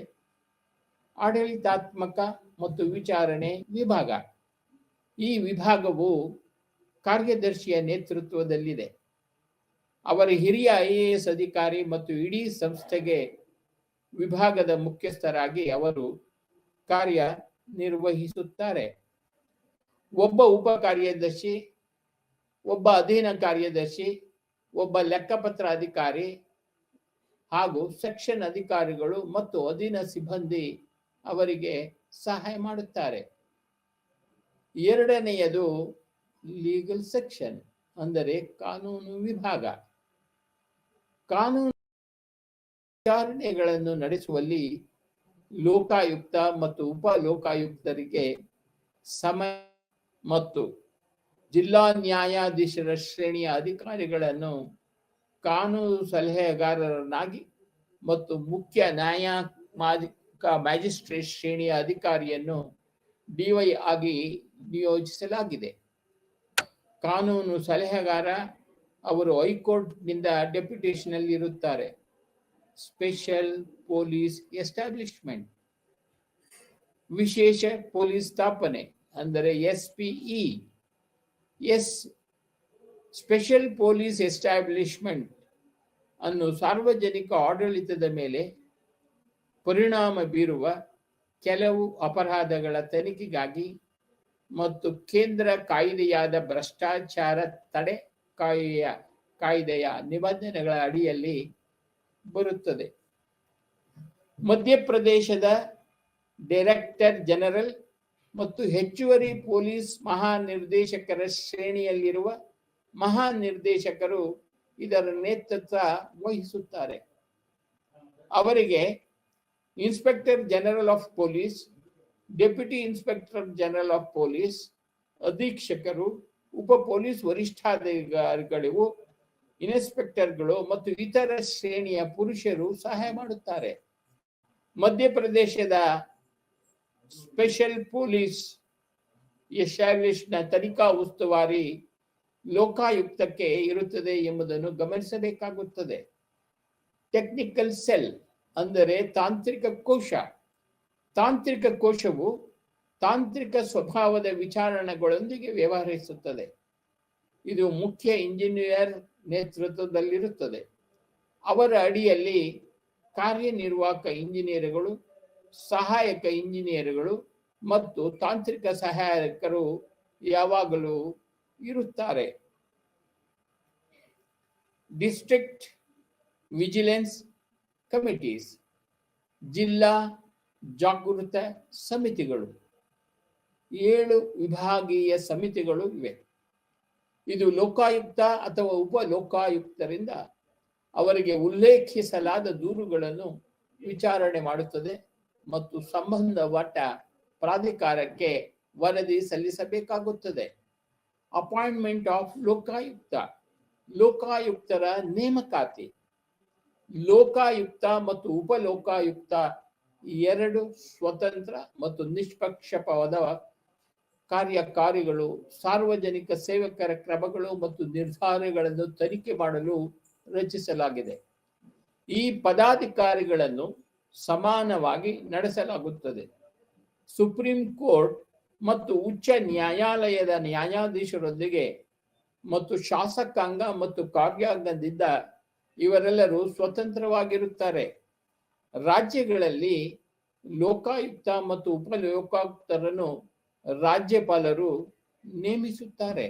ಆಡಳಿತಾತ್ಮಕ ಮತ್ತು ವಿಚಾರಣೆ ವಿಭಾಗ. ಈ ವಿಭಾಗವು ಕಾರ್ಯದರ್ಶಿಯ ನೇತೃತ್ವದಲ್ಲಿದೆ. ಅವರ ಹಿರಿಯ IAS ಅಧಿಕಾರಿ ಮತ್ತು ಇಡೀ ಸಂಸ್ಥೆಗೆ ವಿಭಾಗದ ಮುಖ್ಯಸ್ಥರಾಗಿ ಅವರು ಕಾರ್ಯನಿರ್ವಹಿಸುತ್ತಾರೆ. ಒಬ್ಬ ಉಪ ಕಾರ್ಯದರ್ಶಿ, ಒಬ್ಬ ಅಧೀನ ಕಾರ್ಯದರ್ಶಿ, ಒಬ್ಬ ಲೆಕ್ಕಪತ್ರ ಅಧಿಕಾರಿ ಹಾಗೂ ಸೆಕ್ಷನ್ ಅಧಿಕಾರಿಗಳು ಮತ್ತು ಅಧೀನ ಸಿಬ್ಬಂದಿ ಅವರಿಗೆ ಸಹಾಯ ಮಾಡುತ್ತಾರೆ. ಎರಡನೆಯದು ಲೀಗಲ್ ಸೆಕ್ಷನ್, ಅಂದರೆ ಕಾನೂನು ವಿಭಾಗ. ಕಾನೂನು ವಿಚಾರಣೆಗಳನ್ನು ನಡೆಸುವಲ್ಲಿ ಲೋಕಾಯುಕ್ತ ಮತ್ತು ಉಪ ಲೋಕಾಯುಕ್ತರಿಗೆ ಸಮಯ ಮತ್ತು ಜಿಲ್ಲಾ ನ್ಯಾಯಾಧೀಶರ ಶ್ರೇಣಿಯ ಅಧಿಕಾರಿಗಳನ್ನು ಕಾನೂನು ಸಲಹೆಗಾರರನ್ನಾಗಿ ಮತ್ತು ಮುಖ್ಯ ಮ್ಯಾಜಿಸ್ಟ್ರೇಟ್ ಶ್ರೇಣಿಯ ಅಧಿಕಾರಿಯನ್ನು ಡಿವೈ ಆಗಿ ನಿಯೋಜಿಸಲಾಗಿದೆ. ಕಾನೂನು ಸಲಹೆಗಾರ ಅವರು ಹೈಕೋರ್ಟ್ನಿಂದ ಡೆಪ್ಯುಟೇಷನ್ ಅಲ್ಲಿ ಇರುತ್ತಾರೆ. ಸ್ಪೆಷಲ್ ಪೊಲೀಸ್ ಎಸ್ಟಾಬ್ಲಿಷ್ಮೆಂಟ್, ವಿಶೇಷ ಪೊಲೀಸ್ ಸ್ಥಾಪನೆ ಅಂದರೆ SPE. ಸ್ಪೆಷಲ್ ಪೊಲೀಸ್ ಎಸ್ಟಾಬ್ಲಿಷ್ಮೆಂಟ್ ಅನ್ನು ಸಾರ್ವಜನಿಕ ಆಡಳಿತದ ಮೇಲೆ ಪರಿಣಾಮ ಬೀರುವ ಕೆಲವು ಅಪರಾಧಗಳ ತನಿಖೆಗಾಗಿ ಮತ್ತು ಕೇಂದ್ರ ಕಾಯ್ದೆಯಾದ ಭ್ರಷ್ಟಾಚಾರ ತಡೆ ಕಾಯ್ದೆಯ ನಿಬಂಧನೆಗಳ ಅಡಿಯಲ್ಲಿ ಬರುತ್ತದೆ. ಮಧ್ಯಪ್ರದೇಶದ ಡೈರೆಕ್ಟರ್ ಜನರಲ್ ಮತ್ತು ಹೆಚ್ಚುವರಿ ಪೊಲೀಸ್ ಮಹಾನಿರ್ದೇಶಕರ ಶ್ರೇಣಿಯಲ್ಲಿರುವ ಮಹಾನಿರ್ದೇಶಕರು ಇದರ ನೇತೃತ್ವ ವಹಿಸುತ್ತಾರೆ. ಅವರಿಗೆ inspector general of police, deputy inspector general of police, ಅಧೀಕ್ಷಕರು, ಉಪ ಪೊಲೀಸ್ ವರಿಷ್ಠಾಧಿಕಾರಿಗಳು, ಇನ್ಸ್ಪೆಕ್ಟರ್ಗಳು ಮತ್ತು ಇತರ ಶ್ರೇಣಿಯ ಪುರುಷರು ಸಹಾಯ ಮಾಡುತ್ತಾರೆ. ಮಧ್ಯಪ್ರದೇಶದ ಸ್ಪೆಷಲ್ ಪೊಲೀಸ್ ಎಸ್ಟಾಬ್ಲಿಷ್ನ ತನಿಖಾ ಉಸ್ತುವಾರಿ ಲೋಕಾಯುಕ್ತಕ್ಕೆ ಇರುತ್ತದೆ ಎಂಬುದನ್ನು ಗಮನಿಸಬೇಕಾಗುತ್ತದೆ. ಟೆಕ್ನಿಕಲ್ ಸೆಲ್ ಅಂದರೆ ತಾಂತ್ರಿಕ ಕೋಶ. ತಾಂತ್ರಿಕ ಕೋಶವು ತಾಂತ್ರಿಕ ಸ್ವಭಾವದ ವಿಚಾರಣೆಗಳೊಂದಿಗೆ ವ್ಯವಹರಿಸುತ್ತದೆ. ಇದು ಮುಖ್ಯ ಇಂಜಿನಿಯರ್ ನೇತೃತ್ವದಲ್ಲಿರುತ್ತದೆ. ಅವರ ಅಡಿಯಲ್ಲಿ ಕಾರ್ಯನಿರ್ವಾಹಕ ಇಂಜಿನಿಯರ್ಗಳು, ಸಹಾಯಕ ಇಂಜಿನಿಯರ್ಗಳು ಮತ್ತು ತಾಂತ್ರಿಕ ಸಹಾಯಕರು ಯಾವಾಗಲೂ ಇರುತ್ತಾರೆ. ಡಿಸ್ಟ್ರಿಕ್ಟ್ ವಿಜಿಲೆನ್ಸ್ ಕಮಿಟೀಸ್, ಜಿಲ್ಲಾ ಜಾಗೃತ ಸಮಿತಿಗಳು, 7 ವಿಭಾಗೀಯ ಸಮಿತಿಗಳು ಇವೆ. ಇದು ಲೋಕಾಯುಕ್ತ ಅಥವಾ ಉಪ ಲೋಕಾಯುಕ್ತರಿಂದ ಅವರಿಗೆ ಉಲ್ಲೇಖಿಸಲಾದ ದೂರುಗಳನ್ನು ವಿಚಾರಣೆ ಮಾಡುತ್ತದೆ ಮತ್ತು ಸಂಬಂಧಪಟ್ಟ ಪ್ರಾಧಿಕಾರಕ್ಕೆ ವರದಿ ಸಲ್ಲಿಸಬೇಕಾಗುತ್ತದೆ. ಅಪಾಯಿಂಟ್ಮೆಂಟ್ ಆಫ್ ಲೋಕಾಯುಕ್ತ, ಲೋಕಾಯುಕ್ತರ ನೇಮಕಾತಿ. ಲೋಕಾಯುಕ್ತ ಮತ್ತು ಉಪ ಲೋಕಾಯುಕ್ತ 2 ಸ್ವತಂತ್ರ ಮತ್ತು ನಿಷ್ಪಕ್ಷಪಾತ ಕಾರ್ಯಕಾರಿಗಳು ಸಾರ್ವಜನಿಕ ಸೇವಕರ ಕ್ರಮಗಳು ಮತ್ತು ನಿರ್ಧಾರಗಳನ್ನು ತನಿಖೆ ಮಾಡಲು ರಚಿಸಲಾಗಿದೆ. ಈ ಪದಾಧಿಕಾರಿಗಳನ್ನು ಸಮಾನವಾಗಿ ನಡೆಸಲಾಗುತ್ತದೆ. ಸುಪ್ರೀಂ ಕೋರ್ಟ್ ಮತ್ತು ಉಚ್ಚ ನ್ಯಾಯಾಲಯದ ನ್ಯಾಯಾಧೀಶರೊಂದಿಗೆ ಮತ್ತು ಶಾಸಕಾಂಗ ಮತ್ತು ಕಾರ್ಯಾಂಗದಿಂದ ಇವರೆಲ್ಲರೂ ಸ್ವತಂತ್ರವಾಗಿರುತ್ತಾರೆ. ರಾಜ್ಯಗಳಲ್ಲಿ ಲೋಕಾಯುಕ್ತ ಮತ್ತು ಉಪ ಲೋಕಾಯುಕ್ತರನ್ನು ರಾಜ್ಯಪಾಲರು ನೇಮಿಸುತ್ತಾರೆ.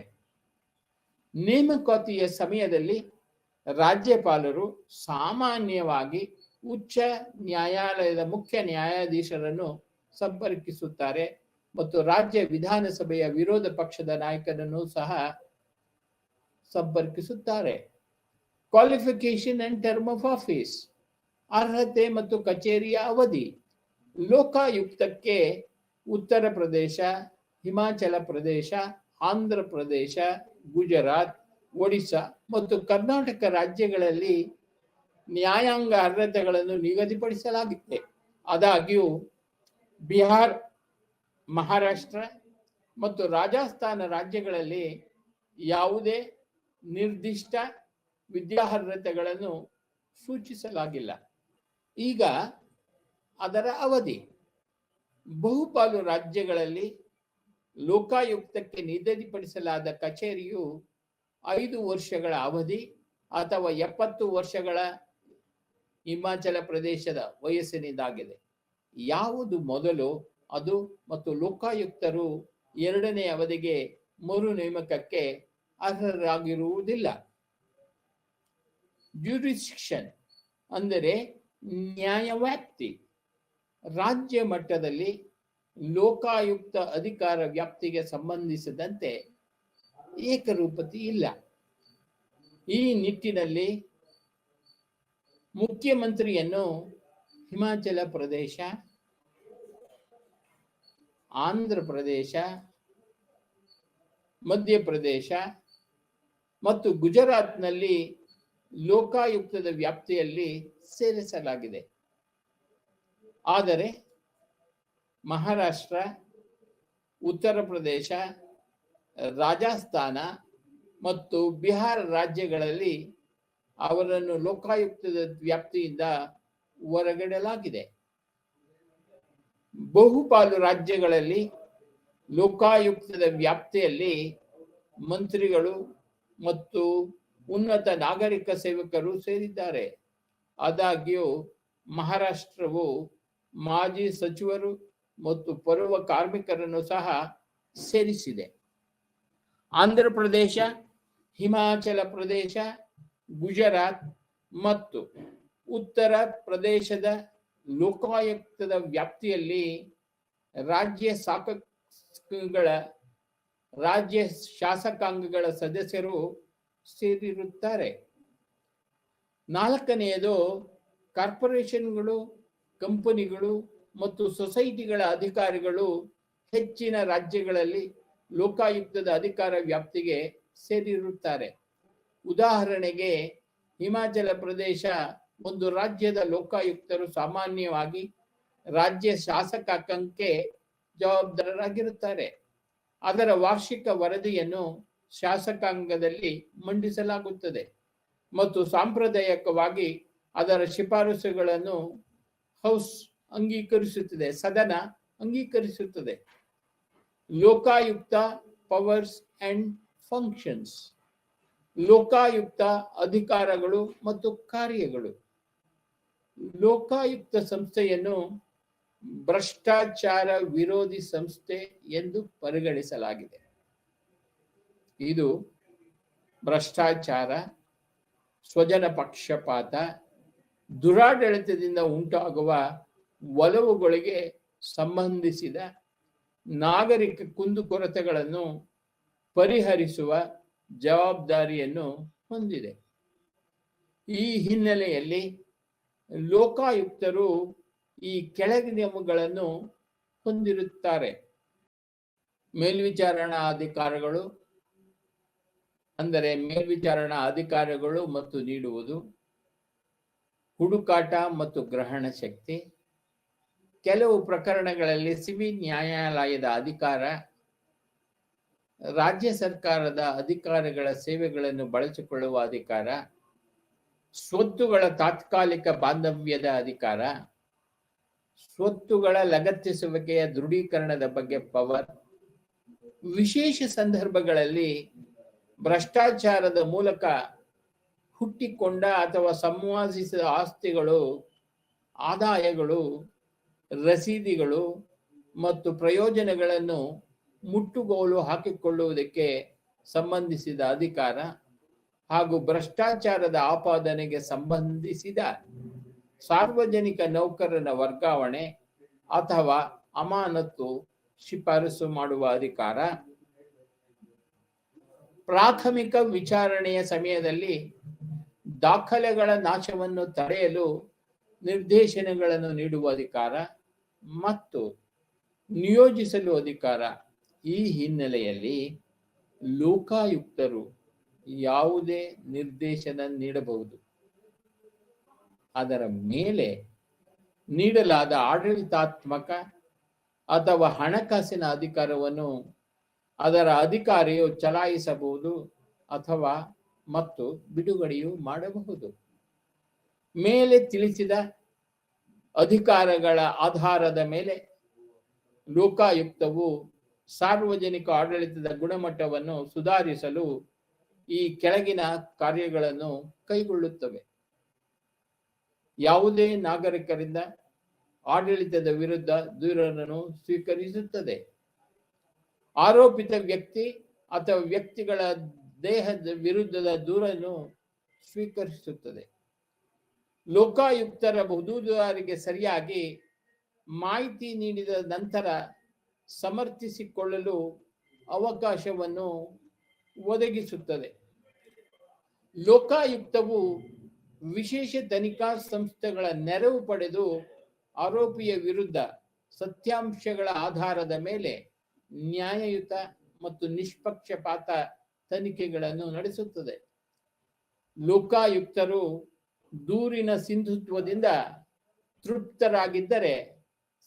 ನೇಮಕಾತಿಯ ಸಮಯದಲ್ಲಿ ರಾಜ್ಯಪಾಲರು ಸಾಮಾನ್ಯವಾಗಿ ಉಚ್ಚ ನ್ಯಾಯಾಲಯದ ಮುಖ್ಯ ನ್ಯಾಯಾಧೀಶರನ್ನು ಸಂಪರ್ಕಿಸುತ್ತಾರೆ ಮತ್ತು ರಾಜ್ಯ ವಿಧಾನಸಭೆಯ ವಿರೋಧ ಪಕ್ಷದ ನಾಯಕರನ್ನು ಸಹ ಸಂಪರ್ಕಿಸುತ್ತಾರೆ. Qualification and term of office, ಅರ್ಹತೆ ಮತ್ತು ಕಚೇರಿಯ ಅವಧಿ. ಲೋಕಾಯುಕ್ತಕ್ಕೆ ಉತ್ತರ ಪ್ರದೇಶ, ಹಿಮಾಚಲ ಪ್ರದೇಶ, ಆಂಧ್ರ ಪ್ರದೇಶ, ಗುಜರಾತ್, ಒಡಿಶಾ ಮತ್ತು ಕರ್ನಾಟಕ ರಾಜ್ಯಗಳಲ್ಲಿ ನ್ಯಾಯಾಂಗ ಅರ್ಹತೆಗಳನ್ನು ನಿಗದಿಪಡಿಸಲಾಗಿದೆ. ಆದಾಗ್ಯೂ ಬಿಹಾರ್, ಮಹಾರಾಷ್ಟ್ರ ಮತ್ತು ರಾಜಸ್ಥಾನ ರಾಜ್ಯಗಳಲ್ಲಿ ಯಾವುದೇ ನಿರ್ದಿಷ್ಟ ವಿದ್ಯಾರ್ಹತೆಗಳನ್ನು ಸೂಚಿಸಲಾಗಿಲ್ಲ. ಈಗ ಅದರ ಅವಧಿ. ಬಹುಪಾಲು ರಾಜ್ಯಗಳಲ್ಲಿ ಲೋಕಾಯುಕ್ತಕ್ಕೆ ನಿಗದಿಪಡಿಸಲಾದ ಕಚೇರಿಯು 5 ವರ್ಷಗಳ ಅವಧಿ ಅಥವಾ 70 ವರ್ಷಗಳ ಹಿಮಾಚಲ ಪ್ರದೇಶದ ವಯಸ್ಸಿನಿಂದಾಗಿದೆ. ಯಾವುದು ಮೊದಲು ಅದು ಮತ್ತು ಲೋಕಾಯುಕ್ತರು 2ನೇ ಅವಧಿಗೆ ಮರು ನೇಮಕಕ್ಕೆ ಅರ್ಹರಾಗಿರುವುದಿಲ್ಲ. ಜ್ಯೂರಿಸ್ಡಿಕ್ಷನ್ ಅಂದರೆ ನ್ಯಾಯವ್ಯಾಪ್ತಿ. ರಾಜ್ಯ ಮಟ್ಟದಲ್ಲಿ ಲೋಕಾಯುಕ್ತ ಅಧಿಕಾರ ವ್ಯಾಪ್ತಿಗೆ ಸಂಬಂಧಿಸಿದಂತೆ ಏಕರೂಪತೆ ಇಲ್ಲ. ಈ ನಿಟ್ಟಿನಲ್ಲಿ ಮುಖ್ಯಮಂತ್ರಿಯನ್ನು ಹಿಮಾಚಲ ಪ್ರದೇಶ, ಆಂಧ್ರ ಪ್ರದೇಶ, ಮಧ್ಯಪ್ರದೇಶ ಮತ್ತು ಗುಜರಾತ್ನಲ್ಲಿ ಲೋಕಾಯುಕ್ತದ ವ್ಯಾಪ್ತಿಯಲ್ಲಿ ಸೇರಿಸಲಾಗಿದೆ. ಆದರೆ ಮಹಾರಾಷ್ಟ್ರ, ಉತ್ತರ ಪ್ರದೇಶ, ರಾಜಸ್ಥಾನ ಮತ್ತು ಬಿಹಾರ ರಾಜ್ಯಗಳಲ್ಲಿ ಅವರನ್ನು ಲೋಕಾಯುಕ್ತದ ವ್ಯಾಪ್ತಿಯಿಂದ ಹೊರಗಿಡಲಾಗಿದೆ. ಬಹುಪಾಲು ರಾಜ್ಯಗಳಲ್ಲಿ ಲೋಕಾಯುಕ್ತದ ವ್ಯಾಪ್ತಿಯಲ್ಲಿ ಮಂತ್ರಿಗಳು ಮತ್ತು ಉನ್ನತ ನಾಗರಿಕ ಸೇವಕರು ಸೇರಿದ್ದಾರೆ. ಆದಾಗ್ಯೂ ಮಹಾರಾಷ್ಟ್ರವು ಮಾಜಿ ಸಚಿವರು ಮತ್ತು ಪೌರ ಕಾರ್ಮಿಕರನ್ನು ಸಹ ಸೇರಿಸಿದೆ. ಆಂಧ್ರ ಪ್ರದೇಶ, ಹಿಮಾಚಲ ಪ್ರದೇಶ, ಗುಜರಾತ್ ಮತ್ತು ಉತ್ತರ ಪ್ರದೇಶದ ಲೋಕಾಯುಕ್ತದ ವ್ಯಾಪ್ತಿಯಲ್ಲಿ ರಾಜ್ಯ ಶಾಸಕಾಂಗಗಳ ಸದಸ್ಯರು ಸೇರಿರುತ್ತಾರೆ. ನಾಲ್ಕನೆಯದು ಕಾರ್ಪೊರೇಷನ್ಗಳು, ಕಂಪನಿಗಳು ಮತ್ತು ಸೊಸೈಟಿಗಳ ಅಧಿಕಾರಿಗಳು ಹೆಚ್ಚಿನ ರಾಜ್ಯಗಳಲ್ಲಿ ಲೋಕಾಯುಕ್ತದ ಅಧಿಕಾರ ವ್ಯಾಪ್ತಿಗೆ ಸೇರಿರುತ್ತಾರೆ. ಉದಾಹರಣೆಗೆ ಹಿಮಾಚಲ ಪ್ರದೇಶ ಒಂದು ರಾಜ್ಯದ ಲೋಕಾಯುಕ್ತರು ಸಾಮಾನ್ಯವಾಗಿ ರಾಜ್ಯ ಶಾಸಕಾಂಗಕ್ಕೆ ಜವಾಬ್ದಾರರಾಗಿರುತ್ತಾರೆ. ಅದರ ವಾರ್ಷಿಕ ವರದಿಯನ್ನು ಶಾಸಕಾಂಗದಲ್ಲಿ ಮಂಡಿಸಲಾಗುತ್ತದೆ ಮತ್ತು ಸಾಂಪ್ರದಾಯಿಕವಾಗಿ ಅದರ ಶಿಫಾರಸುಗಳನ್ನು ಸದನ ಅಂಗೀಕರಿಸುತ್ತದೆ. Lokayukta powers and functions. Lokayukta ಅಧಿಕಾರಗಳು ಮತ್ತು ಕಾರ್ಯಗಳು. ಲೋಕಾಯುಕ್ತ ಸಂಸ್ಥೆಯನ್ನು ಭ್ರಷ್ಟಾಚಾರ ವಿರೋಧಿ ಸಂಸ್ಥೆ ಎಂದು ಪರಿಗಣಿಸಲಾಗಿದೆ. ಇದು ಭ್ರಷ್ಟಾಚಾರ, ಸ್ವಜನ ಪಕ್ಷಪಾತ, ದುರಾಡಳಿತದಿಂದ ಉಂಟಾಗುವ ಒಲವುಗಳಿಗೆ ಸಂಬಂಧಿಸಿದ ನಾಗರಿಕ ಕುಂದುಕೊರತೆಗಳನ್ನು ಪರಿಹರಿಸುವ ಜವಾಬ್ದಾರಿಯನ್ನು ಹೊಂದಿದೆ. ಈ ಹಿನ್ನೆಲೆಯಲ್ಲಿ ಲೋಕಾಯುಕ್ತರು ಈ ಕೆಳಗಿನವುಗಳನ್ನು ಹೊಂದಿರುತ್ತಾರೆ. ಮೇಲ್ವಿಚಾರಣಾ ಅಧಿಕಾರಗಳು, ಅಂದರೆ ಮೇಲ್ವಿಚಾರಣಾ ಅಧಿಕಾರಗಳು ಮತ್ತು ನೀಡುವುದು, ಹುಡುಕಾಟ ಮತ್ತು ಗ್ರಹಣ ಶಕ್ತಿ, ಕೆಲವು ಪ್ರಕರಣಗಳಲ್ಲಿ ಸಿವಿಲ್ ನ್ಯಾಯಾಲಯದ ಅಧಿಕಾರ, ರಾಜ್ಯ ಸರ್ಕಾರದ ಅಧಿಕಾರಿಗಳ ಸೇವೆಗಳನ್ನು ಬಳಸಿಕೊಳ್ಳುವ ಅಧಿಕಾರ, ಸ್ವತ್ತುಗಳ ತಾತ್ಕಾಲಿಕ ಬಾಂಧವ್ಯದ ಅಧಿಕಾರ, ಸ್ವತ್ತುಗಳ ಲಗತ್ತಿಸುವಿಕೆಯ ದೃಢೀಕರಣದ ಬಗ್ಗೆ ಪವರ್, ವಿಶೇಷ ಸಂದರ್ಭಗಳಲ್ಲಿ ಭ್ರಷ್ಟಾಚಾರದ ಮೂಲಕ ಹುಟ್ಟಿಕೊಂಡ ಅಥವಾ ಸಂವಾದಿಸಿದ ಆಸ್ತಿಗಳು, ಆದಾಯಗಳು, ರಸೀದಿಗಳು ಮತ್ತು ಪ್ರಯೋಜನಗಳನ್ನು ಮುಟ್ಟುಗೋಲು ಹಾಕಿಕೊಳ್ಳುವುದಕ್ಕೆ ಸಂಬಂಧಿಸಿದ ಅಧಿಕಾರ ಹಾಗೂ ಭ್ರಷ್ಟಾಚಾರದ ಆಪಾದನೆಗೆ ಸಂಬಂಧಿಸಿದ ಸಾರ್ವಜನಿಕ ನೌಕರನ ವರ್ಗಾವಣೆ ಅಥವಾ ಅಮಾನತು ಶಿಫಾರಸು ಮಾಡುವ ಅಧಿಕಾರ, ಪ್ರಾಥಮಿಕ ವಿಚಾರಣೆಯ ಸಮಯದಲ್ಲಿ ದಾಖಲೆಗಳ ನಾಶವನ್ನು ತಡೆಯಲು ನಿರ್ದೇಶನಗಳನ್ನು ನೀಡುವ ಅಧಿಕಾರ ಮತ್ತು ನಿಯೋಜಿಸಲು ಅಧಿಕಾರ. ಈ ಹಿನ್ನೆಲೆಯಲ್ಲಿ ಲೋಕಾಯುಕ್ತರು ಯಾವುದೇ ನಿರ್ದೇಶನ ನೀಡಬಹುದು. ಅದರ ಮೇಲೆ ನೀಡಲಾದ ಆಡಳಿತಾತ್ಮಕ ಅಥವಾ ಹಣಕಾಸಿನ ಅಧಿಕಾರವನ್ನು ಅದರ ಅಧಿಕಾರಿಯು ಚಲಾಯಿಸಬಹುದು ಅಥವಾ ಮತ್ತು ಬಿಡುಗಡೆಯೂ ಮಾಡಬಹುದು. ಮೇಲೆ ತಿಳಿಸಿದ ಅಧಿಕಾರಗಳ ಆಧಾರದ ಮೇಲೆ ಲೋಕಾಯುಕ್ತವು ಸಾರ್ವಜನಿಕ ಆಡಳಿತದ ಗುಣಮಟ್ಟವನ್ನು ಸುಧಾರಿಸಲು ಈ ಕೆಳಗಿನ ಕಾರ್ಯಗಳನ್ನು ಕೈಗೊಳ್ಳುತ್ತವೆ. ಯಾವುದೇ ನಾಗರಿಕರಿಂದ ಆಡಳಿತದ ವಿರುದ್ಧ ದೂರನ್ನು ಸ್ವೀಕರಿಸುತ್ತದೆ. ಆರೋಪಿತ ವ್ಯಕ್ತಿ ಅಥವಾ ವ್ಯಕ್ತಿಗಳ ದೇಹದ ವಿರುದ್ಧದ ದೂರನ್ನು ಸ್ವೀಕರಿಸುತ್ತದೆ. ಲೋಕಾಯುಕ್ತರ ದೂರುದಾರರಿಗೆ ಸರಿಯಾಗಿ ಮಾಹಿತಿ ನೀಡಿದ ನಂತರ ಸಮರ್ಥಿಸಿಕೊಳ್ಳಲು ಅವಕಾಶವನ್ನು ಒದಗಿಸುತ್ತದೆ. ಲೋಕಾಯುಕ್ತವು ವಿಶೇಷ ತನಿಖಾ ಸಂಸ್ಥೆಗಳ ನೆರವು ಪಡೆದು ಆರೋಪಿಯ ವಿರುದ್ಧ ಸತ್ಯಾಂಶಗಳ ಆಧಾರದ ಮೇಲೆ ನ್ಯಾಯಯುತ ಮತ್ತು ನಿಷ್ಪಕ್ಷಪಾತ ತನಿಖೆಗಳನ್ನು ನಡೆಸುತ್ತದೆ. ಲೋಕಾಯುಕ್ತರು ದೂರಿನ ಸಿಂಧುತ್ವದಿಂದ ತೃಪ್ತರಾಗಿದ್ದರೆ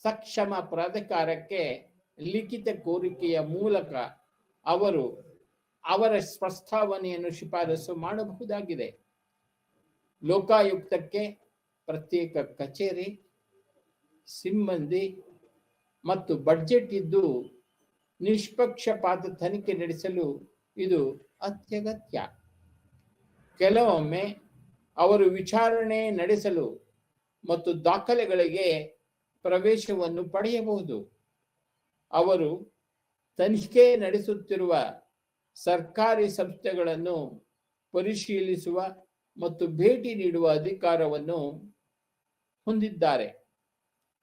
ಸಕ್ಷಮ ಪ್ರಾಧಿಕಾರಕ್ಕೆ ಲಿಖಿತ ಕೋರಿಕೆಯ ಮೂಲಕ ಅವರು ಅವರ ಪ್ರಸ್ತಾವನೆಯನ್ನು ಶಿಫಾರಸು ಮಾಡಬಹುದಾಗಿದೆ. ಲೋಕಾಯುಕ್ತಕ್ಕೆ ಪ್ರತ್ಯೇಕ ಕಚೇರಿ, ಸಿಬ್ಬಂದಿ ಮತ್ತು ಬಡ್ಜೆಟ್ ಇದ್ದು ನಿಷ್ಪಕ್ಷಪಾತ ತನಿಖೆ ನಡೆಸಲು ಇದು ಅತ್ಯಗತ್ಯ. ಕೆಲವೊಮ್ಮೆ ಅವರು ವಿಚಾರಣೆ ನಡೆಸಲು ಮತ್ತು ದಾಖಲೆಗಳಿಗೆ ಪ್ರವೇಶವನ್ನು ಪಡೆಯಬಹುದು. ಅವರು ತನಿಖೆ ನಡೆಸುತ್ತಿರುವ ಸರ್ಕಾರಿ ಸಂಸ್ಥೆಗಳನ್ನು ಪರಿಶೀಲಿಸುವ ಮತ್ತು ಭೇಟಿ ನೀಡುವ ಅಧಿಕಾರವನ್ನು ಹೊಂದಿದ್ದಾರೆ.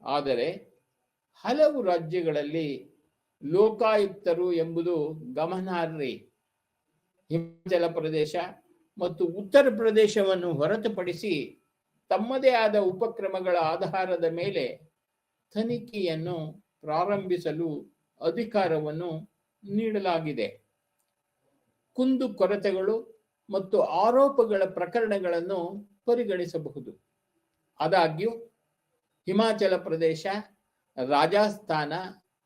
ಆದರೆ ಹಲವು ರಾಜ್ಯಗಳಲ್ಲಿ ಲೋಕಾಯುಕ್ತರು ಎಂಬುದು ಗಮನಾರ್ಹ. ಹಿಮಾಚಲ ಪ್ರದೇಶ ಮತ್ತು ಉತ್ತರ ಪ್ರದೇಶವನ್ನು ಹೊರತುಪಡಿಸಿ ತಮ್ಮದೇ ಆದ ಉಪಕ್ರಮಗಳ ಆಧಾರದ ಮೇಲೆ ತನಿಖೆಯನ್ನು ಪ್ರಾರಂಭಿಸಲು ಅಧಿಕಾರವನ್ನು ನೀಡಲಾಗಿದೆ. ಕುಂದುಕೊರತೆಗಳು ಮತ್ತು ಆರೋಪಗಳ ಪ್ರಕರಣಗಳನ್ನು ಪರಿಗಣಿಸಬಹುದು. ಆದಾಗ್ಯೂ ಹಿಮಾಚಲ ಪ್ರದೇಶ, ರಾಜಸ್ಥಾನ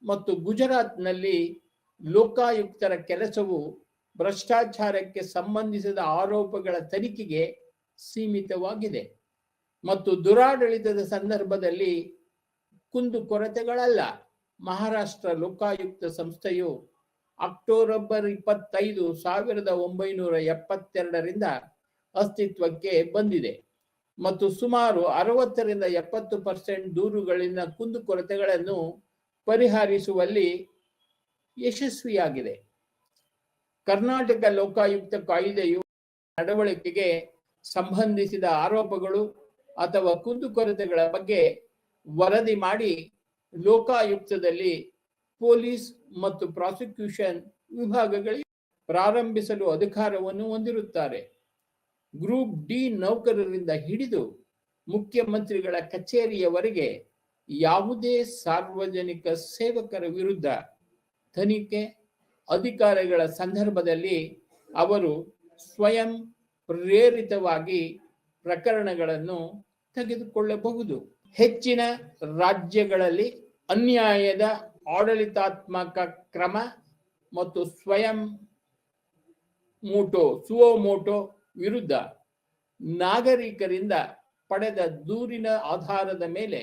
ಮತ್ತು ಗುಜರಾತ್ನಲ್ಲಿ ಲೋಕಾಯುಕ್ತರ ಕೆಲಸವು ಭ್ರಷ್ಟಾಚಾರಕ್ಕೆ ಸಂಬಂಧಿಸಿದ ಆರೋಪಗಳ ತನಿಖೆಗೆ ಸೀಮಿತವಾಗಿದೆ ಮತ್ತು ದುರಾಡಳಿತದ ಸಂದರ್ಭದಲ್ಲಿ ಕುಂದುಕೊರತೆಗಳಲ್ಲ. ಮಹಾರಾಷ್ಟ್ರ ಲೋಕಾಯುಕ್ತ ಸಂಸ್ಥೆಯು ಅಕ್ಟೋಬರ್ 25, 1972 ಅಸ್ತಿತ್ವಕ್ಕೆ ಬಂದಿದೆ ಮತ್ತು ಸುಮಾರು 60-70% ದೂರುಗಳಿಂದ ಕುಂದುಕೊರತೆಗಳನ್ನು ಪರಿಹರಿಸುವಲ್ಲಿ ಯಶಸ್ವಿಯಾಗಿದೆ. ಕರ್ನಾಟಕ ಲೋಕಾಯುಕ್ತ ಕಾಯ್ದೆಯು ನಡವಳಿಕೆಗೆ ಸಂಬಂಧಿಸಿದ ಆರೋಪಗಳು ಅಥವಾ ಕುಂದುಕೊರತೆಗಳ ಬಗ್ಗೆ ವರದಿ ಮಾಡಿ ಲೋಕಾಯುಕ್ತದಲ್ಲಿ ಪೊಲೀಸ್ ಮತ್ತು ಪ್ರಾಸಿಕ್ಯೂಷನ್ ವಿಭಾಗಗಳಿಗೆ ಪ್ರಾರಂಭಿಸಲು ಅಧಿಕಾರವನ್ನು ಹೊಂದಿರುತ್ತಾರೆ. ಗ್ರೂಪ್ ಡಿ ನೌಕರರಿಂದ ಹಿಡಿದು ಮುಖ್ಯಮಂತ್ರಿಗಳ ಕಚೇರಿಯವರೆಗೆ ಯಾವುದೇ ಸಾರ್ವಜನಿಕ ಸೇವಕರ ವಿರುದ್ಧ ತನಿಖೆ ಅಧಿಕಾರಿಗಳ ಸಂದರ್ಭದಲ್ಲಿ ಅವರು ಸ್ವಯಂ ಪ್ರೇರಿತವಾಗಿ ಪ್ರಕರಣಗಳನ್ನು ತೆಗೆದುಕೊಳ್ಳಬಹುದು. ಹೆಚ್ಚಿನ ರಾಜ್ಯಗಳಲ್ಲಿ ಅನ್ಯಾಯದ ಆಡಳಿತಾತ್ಮಕ ಕ್ರಮ ಮತ್ತು ಸುವೋಮೋಟೋ ವಿರುದ್ಧ ನಾಗರಿಕರಿಂದ ಪಡೆದ ದೂರಿನ ಆಧಾರದ ಮೇಲೆ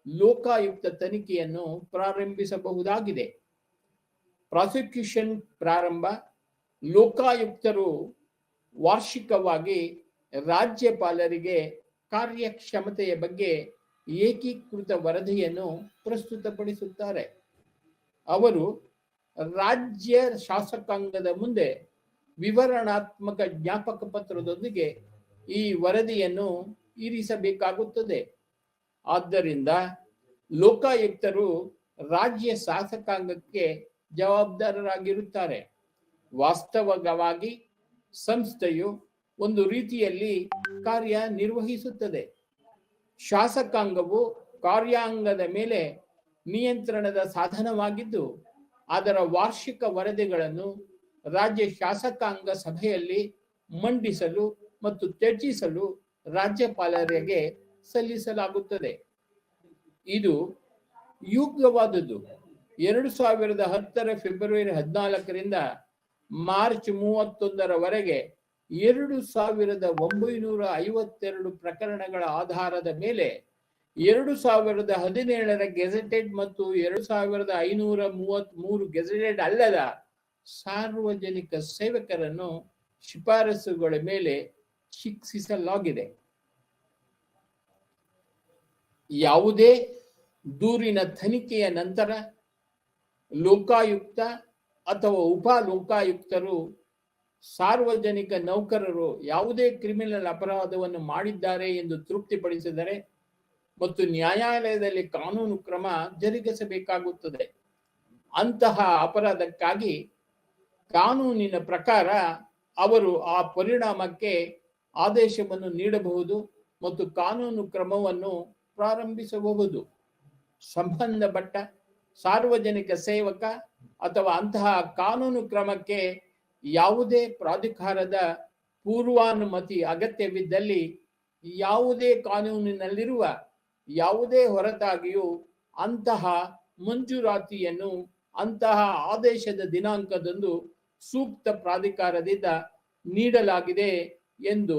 ಲೋಕಾಯುಕ್ತ ತನಿಖೆಯನ್ನು ಪ್ರಾರಂಭಿಸಬಹುದಾಗಿದೆ. ಪ್ರಾಸಿಕ್ಯೂಷನ್ ಪ್ರಾರಂಭ. ಲೋಕಾಯುಕ್ತರು ವಾರ್ಷಿಕವಾಗಿ ರಾಜ್ಯಪಾಲರಿಗೆ ಕಾರ್ಯಕ್ಷಮತೆಯ ಬಗ್ಗೆ ಏಕೀಕೃತ ವರದಿಯನ್ನು ಪ್ರಸ್ತುತಪಡಿಸುತ್ತಾರೆ. ಅವರು ರಾಜ್ಯ ಶಾಸಕಾಂಗದ ಮುಂದೆ ವಿವರಣಾತ್ಮಕ ಜ್ಞಾಪಕ ಪತ್ರದೊಂದಿಗೆ ಈ ವರದಿಯನ್ನು ಇರಿಸಬೇಕಾಗುತ್ತದೆ. ಆದ್ದರಿಂದ ಲೋಕಾಯುಕ್ತರು ರಾಜ್ಯ ಶಾಸಕಾಂಗಕ್ಕೆ ಜವಾಬ್ದಾರರಾಗಿರುತ್ತಾರೆ. ವಾಸ್ತವವಾಗಿ ಸಂಸ್ಥೆಯು ಒಂದು ರೀತಿಯಲ್ಲಿ ಕಾರ್ಯನಿರ್ವಹಿಸುತ್ತದೆ. ಶಾಸಕಾಂಗವು ಕಾರ್ಯಾಂಗದ ಮೇಲೆ ನಿಯಂತ್ರಣದ ಸಾಧನವಾಗಿದ್ದು ಅದರ ವಾರ್ಷಿಕ ವರದಿಗಳನ್ನು ರಾಜ್ಯ ಶಾಸಕಾಂಗ ಸಭೆಯಲ್ಲಿ ಮಂಡಿಸಲು ಮತ್ತು ಚರ್ಚಿಸಲು ರಾಜ್ಯಪಾಲರಿಗೆ ಸಲ್ಲಿಸಲಾಗುತ್ತದೆ. ಇದು ಯುಗ್ಮವಾದುದು. 2010 ಫೆಬ್ರವರಿ 14 ಮಾರ್ಚ್ 31 2952 ಪ್ರಕರಣಗಳ ಆಧಾರದ ಮೇಲೆ 2017 ಗೆಜೆಟೆಡ್ ಮತ್ತು 2533 ಗೆಜೆಟೆಡ್ ಅಲ್ಲದ ಸಾರ್ವಜನಿಕ ಸೇವಕರನ್ನು ಶಿಫಾರಸುಗಳ ಮೇಲೆ ಶಿಕ್ಷಿಸಲಾಗಿದೆ. ಯಾವುದೇ ದೂರಿನ ತನಿಖೆಯ ನಂತರ ಲೋಕಾಯುಕ್ತ ಅಥವಾ ಉಪ ಲೋಕಾಯುಕ್ತರು ಸಾರ್ವಜನಿಕ ನೌಕರರು ಯಾವುದೇ ಕ್ರಿಮಿನಲ್ ಅಪರಾಧವನ್ನು ಮಾಡಿದ್ದಾರೆ ಎಂದು ತೃಪ್ತಿಪಡಿಸಿದರೆ ಮತ್ತು ನ್ಯಾಯಾಲಯದಲ್ಲಿ ಕಾನೂನು ಕ್ರಮ ಜರುಗಿಸಬೇಕಾಗುತ್ತದೆ. ಅಂತಹ ಅಪರಾಧಕ್ಕಾಗಿ ಕಾನೂನಿನ ಪ್ರಕಾರ ಅವರು ಆ ಪರಿಣಾಮಕ್ಕೆ ಆದೇಶವನ್ನು ನೀಡಬಹುದು ಮತ್ತು ಕಾನೂನು ಕ್ರಮವನ್ನು ಪ್ರಾರಂಭಿಸಬಹುದು. ಸಂಬಂಧಪಟ್ಟ ಸಾರ್ವಜನಿಕ ಸೇವಕ ಅಥವಾ ಅಂತಹ ಕಾನೂನು ಕ್ರಮಕ್ಕೆ ಯಾವುದೇ ಪ್ರಾಧಿಕಾರದ ಪೂರ್ವಾನುಮತಿ ಅಗತ್ಯವಿದ್ದಲ್ಲಿ ಯಾವುದೇ ಕಾನೂನಿನಲ್ಲಿರುವ ಯಾವುದೇ ಹೊರತಾಗಿಯೂ ಅಂತಹ ಮಂಜೂರಾತಿಯನ್ನು ಅಂತಹ ಆದೇಶದ ದಿನಾಂಕದಂದು ಸೂಕ್ತ ಪ್ರಾಧಿಕಾರದಿಂದ ನೀಡಲಾಗಿದೆ ಎಂದು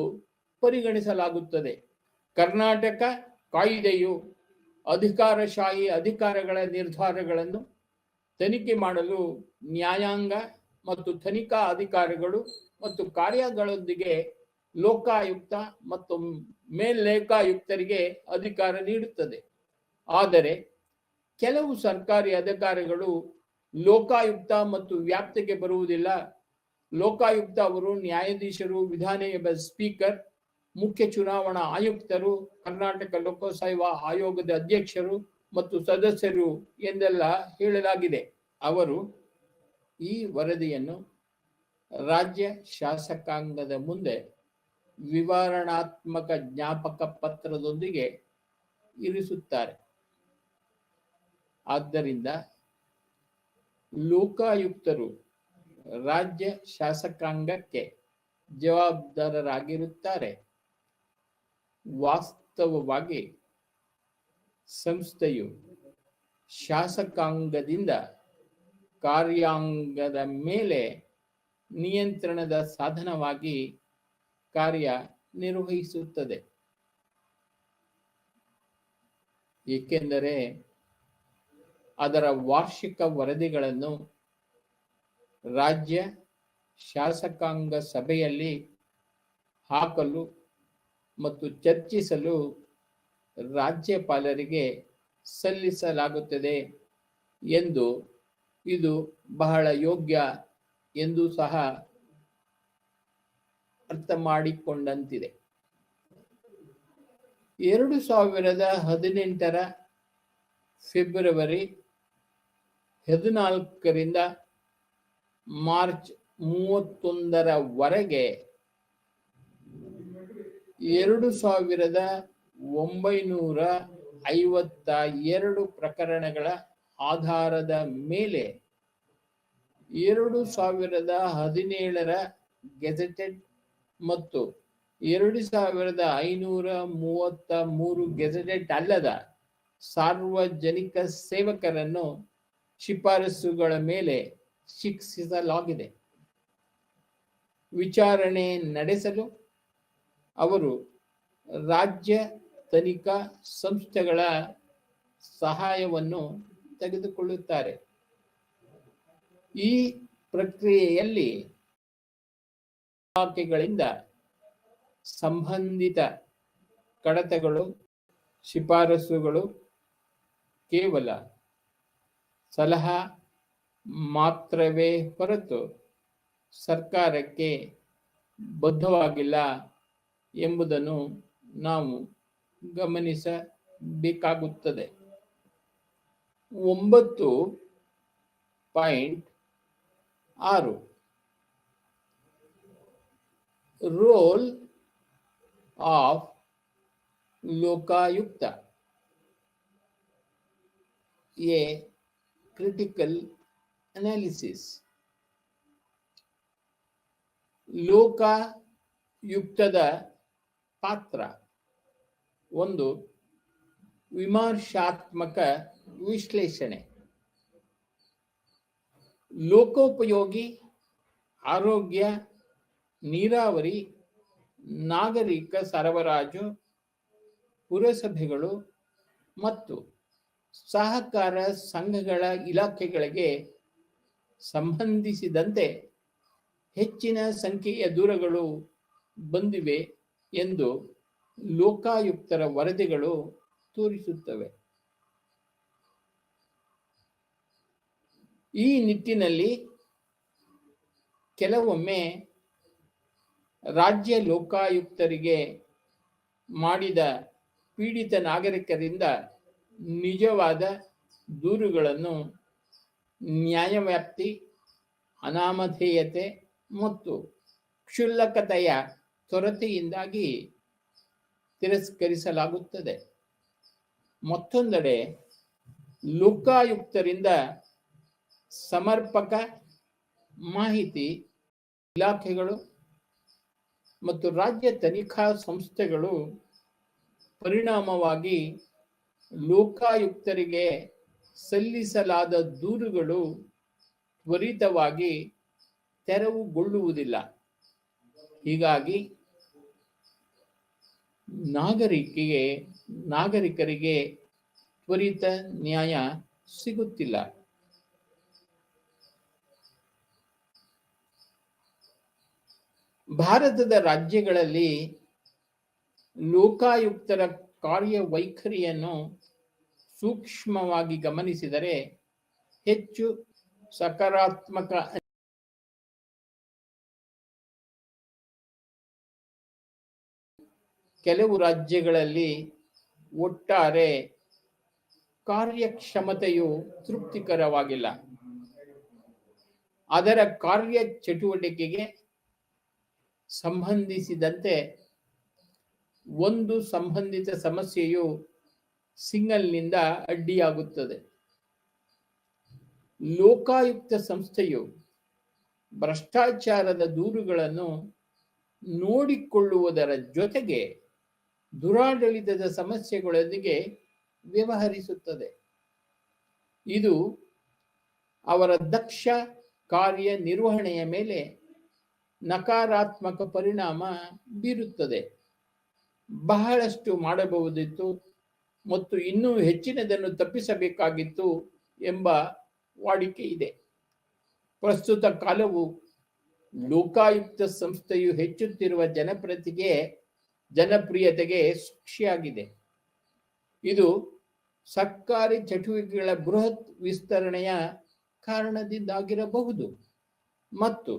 ಪರಿಗಣಿಸಲಾಗುತ್ತದೆ. ಕರ್ನಾಟಕ ಕಾಯ್ದೆಯು ಅಧಿಕಾರಶಾಹಿ ಅಧಿಕಾರಗಳ ನಿರ್ಧಾರಗಳನ್ನು ತನಿಖೆ ಮಾಡಲು ನ್ಯಾಯಾಂಗ ಮತ್ತು ತನಿಖಾ ಅಧಿಕಾರಿಗಳು ಮತ್ತು ಕಾರ್ಯಗಳೊಂದಿಗೆ ಲೋಕಾಯುಕ್ತ ಮತ್ತು ಮೇಲ್ಲೇಖಾಯುಕ್ತರಿಗೆ ಅಧಿಕಾರ ನೀಡುತ್ತದೆ. ಆದರೆ ಕೆಲವು ಸರ್ಕಾರಿ ಅಧಿಕಾರಿಗಳು ಲೋಕಾಯುಕ್ತ ಮತ್ತು ವ್ಯಾಪ್ತಿಗೆ ಬರುವುದಿಲ್ಲ. ಲೋಕಾಯುಕ್ತ ಅವರು ನ್ಯಾಯಾಧೀಶರು, ವಿಧಾನಸಭೆ ಸ್ಪೀಕರ್, ಮುಖ್ಯ ಚುನಾವಣಾ ಆಯುಕ್ತರು, ಕರ್ನಾಟಕ ಲೋಕಸೇವಾ ಆಯೋಗದ ಅಧ್ಯಕ್ಷರು ಮತ್ತು ಸದಸ್ಯರು ಎಂದೆಲ್ಲ ಹೇಳಲಾಗಿದೆ. ಅವರು ಈ ವರದಿಯನ್ನು ರಾಜ್ಯ ಶಾಸಕಾಂಗದ ಮುಂದೆ ವಿವರಣಾತ್ಮಕ ಜ್ಞಾಪಕ ಪತ್ರದೊಂದಿಗೆ ಇರಿಸುತ್ತಾರೆ. ಆದ್ದರಿಂದ ಲೋಕಾಯುಕ್ತರು ರಾಜ್ಯ ಶಾಸಕಾಂಗಕ್ಕೆ ಜವಾಬ್ದಾರರಾಗಿರುತ್ತಾರೆ. ವಾಸ್ತವವಾಗಿ ಸಂಸ್ಥೆಯು ಶಾಸಕಾಂಗದಿಂದ ಕಾರ್ಯಾಂಗದ ಮೇಲೆ ನಿಯಂತ್ರಣದ ಸಾಧನವಾಗಿ ಕಾರ್ಯನಿರ್ವಹಿಸುತ್ತದೆ. ಏಕೆಂದರೆ ಅದರ ವಾರ್ಷಿಕ ವರದಿಗಳನ್ನು ರಾಜ್ಯ ಶಾಸಕಾಂಗ ಸಭೆಯಲ್ಲಿ ಹಾಕಲು ಮತ್ತು ಚರ್ಚಿಸಲು ರಾಜ್ಯಪಾಲರಿಗೆ ಸಲ್ಲಿಸಲಾಗುತ್ತದೆ ಎಂದು ಇದು ಬಹಳ ಯೋಗ್ಯ ಎಂದು ಸಹ ಅರ್ಥ ಮಾಡಿಕೊಂಡಂತಿದೆ. 2018 ಫೆಬ್ರವರಿ 14ರಿಂದ ಮಾರ್ಚ್ 31 2952 ಪ್ರಕರಣಗಳ ಆಧಾರದ ಮೇಲೆ 2017 ಗೆಜೆಟೆಡ್ ಮತ್ತು 2533 ಗೆಜೆಟೆಡ್ ಅಲ್ಲದ ಸಾರ್ವಜನಿಕ ಸೇವಕರನ್ನು ಶಿಫಾರಸುಗಳ ಮೇಲೆ ಶಿಕ್ಷಿಸಲಾಗಿದೆ. ವಿಚಾರಣೆ ನಡೆಸಲು ಅವರು ರಾಜ್ಯ ತನಿಖಾ ಸಂಸ್ಥೆಗಳ ಸಹಾಯವನ್ನು ತೆಗೆದುಕೊಳ್ಳುತ್ತಾರೆ. ಈ ಪ್ರಕ್ರಿಯೆಯಲ್ಲಿ ಇಲಾಖೆಗಳಿಂದ ಸಂಬಂಧಿತ ಕಡತಗಳು, ಶಿಫಾರಸುಗಳು ಕೇವಲ ಸಲಹಾ ಮಾತ್ರವೇ ಹೊರತು ಸರ್ಕಾರಕ್ಕೆ ಬದ್ಧವಾಗಿಲ್ಲ ಎಂಬುದನ್ನು ನಾವು ಗಮನಿಸಬೇಕಾಗುತ್ತದೆ. 9.6 role of Lokayukta, a critical analysis. ಲೋಕಾಯುಕ್ತದ ಪಾತ್ರ ಒಂದು ವಿಮರ್ಶಾತ್ಮಕ ವಿಶ್ಲೇಷಣೆ. ಲೋಕೋಪಯೋಗಿ, ಆರೋಗ್ಯ, ನೀರಾವರಿ, ನಾಗರಿಕ ಸರಬರಾಜು, ಪುರಸಭೆಗಳು ಮತ್ತು ಸಹಕಾರ ಸಂಘಗಳ ಇಲಾಖೆಗಳಿಗೆ ಸಂಬಂಧಿಸಿದಂತೆ ಹೆಚ್ಚಿನ ಸಂಖ್ಯೆಯ ದೂರುಗಳು ಬಂದಿವೆ ಎಂದು ಲೋಕಾಯುಕ್ತರ ವರದಿಗಳು ತೋರಿಸುತ್ತವೆ. ಈ ನಿಟ್ಟಿನಲ್ಲಿ ಕೆಲವೊಮ್ಮೆ ರಾಜ್ಯ ಲೋಕಾಯುಕ್ತರಿಗೆ ಮಾಡಿದ ಪೀಡಿತ ನಾಗರಿಕರಿಂದ ನಿಜವಾದ ದೂರುಗಳನ್ನು ನ್ಯಾಯವ್ಯಾಪ್ತಿ, ಅನಾಮಧೇಯತೆ ಮತ್ತು ಕ್ಷುಲ್ಲಕತೆಯ ಕೊರತೆಯಿಂದಾಗಿ ತಿರಸ್ಕರಿಸಲಾಗುತ್ತದೆ. ಮತ್ತೊಂದೆಡೆ ಲೋಕಾಯುಕ್ತರಿಂದ ಸಮರ್ಪಕ ಮಾಹಿತಿ ಇಲಾಖೆಗಳು ಮತ್ತು ರಾಜ್ಯ ತನಿಖಾ ಸಂಸ್ಥೆಗಳು ಪರಿಣಾಮವಾಗಿ ಲೋಕಾಯುಕ್ತರಿಗೆ ಸಲ್ಲಿಸಲಾದ ದೂರುಗಳು ತ್ವರಿತವಾಗಿ ತೆರವುಗೊಳ್ಳುವುದಿಲ್ಲ. ಹೀಗಾಗಿ ನಾಗರಿಕರಿಗೆ ತ್ವರಿತ ನ್ಯಾಯ ಸಿಗುತ್ತಿಲ್ಲ. ಭಾರತದ ರಾಜ್ಯಗಳಲ್ಲಿ ಲೋಕಾಯುಕ್ತರ ಕಾರ್ಯವೈಖರಿಯನ್ನು ಸೂಕ್ಷ್ಮವಾಗಿ ಗಮನಿಸಿದರೆ ಹೆಚ್ಚು ಸಕಾರಾತ್ಮಕ. ಕೆಲವು ರಾಜ್ಯಗಳಲ್ಲಿ ಒಟ್ಟಾರೆ ಕಾರ್ಯಕ್ಷಮತೆಯು ತೃಪ್ತಿಕರವಾಗಿಲ್ಲ. ಅದರ ಕಾರ್ಯ ಚಟುವಟಿಕೆಗೆ ಸಂಬಂಧಿಸಿದಂತೆ ಒಂದು ಸಂಬಂಧಿತ ಸಮಸ್ಯೆಯು ಸಿಗ್ನಲ್ನಿಂದ ಅಡ್ಡಿಯಾಗುತ್ತದೆ. ಲೋಕಾಯುಕ್ತ ಸಂಸ್ಥೆಯು ಭ್ರಷ್ಟಾಚಾರದ ದೂರುಗಳನ್ನು ನೋಡಿಕೊಳ್ಳುವುದರ ಜೊತೆಗೆ ದುರಾಡಳಿತದ ಸಮಸ್ಯೆಗಳೊಂದಿಗೆ ವ್ಯವಹರಿಸುತ್ತದೆ. ಇದು ಅವರ ದಕ್ಷ ಕಾರ್ಯನಿರ್ವಹಣೆಯ ಮೇಲೆ ನಕಾರಾತ್ಮಕ ಪರಿಣಾಮ ಬೀರುತ್ತದೆ. ಬಹಳಷ್ಟು ಮಾಡಬಹುದಿತ್ತು ಮತ್ತು ಇನ್ನೂ ಹೆಚ್ಚಿನದನ್ನು ತಪ್ಪಿಸಬೇಕಾಗಿತ್ತು ಎಂಬ ವಾಡಿಕೆ ಇದೆ. ಪ್ರಸ್ತುತ ಕಾಲವು ಲೋಕಾಯುಕ್ತ ಸಂಸ್ಥೆಯು ಹೆಚ್ಚುತ್ತಿರುವ ಜನಪ್ರಿಯತೆಗೆ ಸಾಕ್ಷಿಯಾಗಿದೆ. ಇದು ಸರ್ಕಾರಿ ಚಟುವಟಿಕೆಗಳ ಬೃಹತ್ ವಿಸ್ತರಣೆಯ ಕಾರಣದಿಂದಾಗಿರಬಹುದು ಮತ್ತು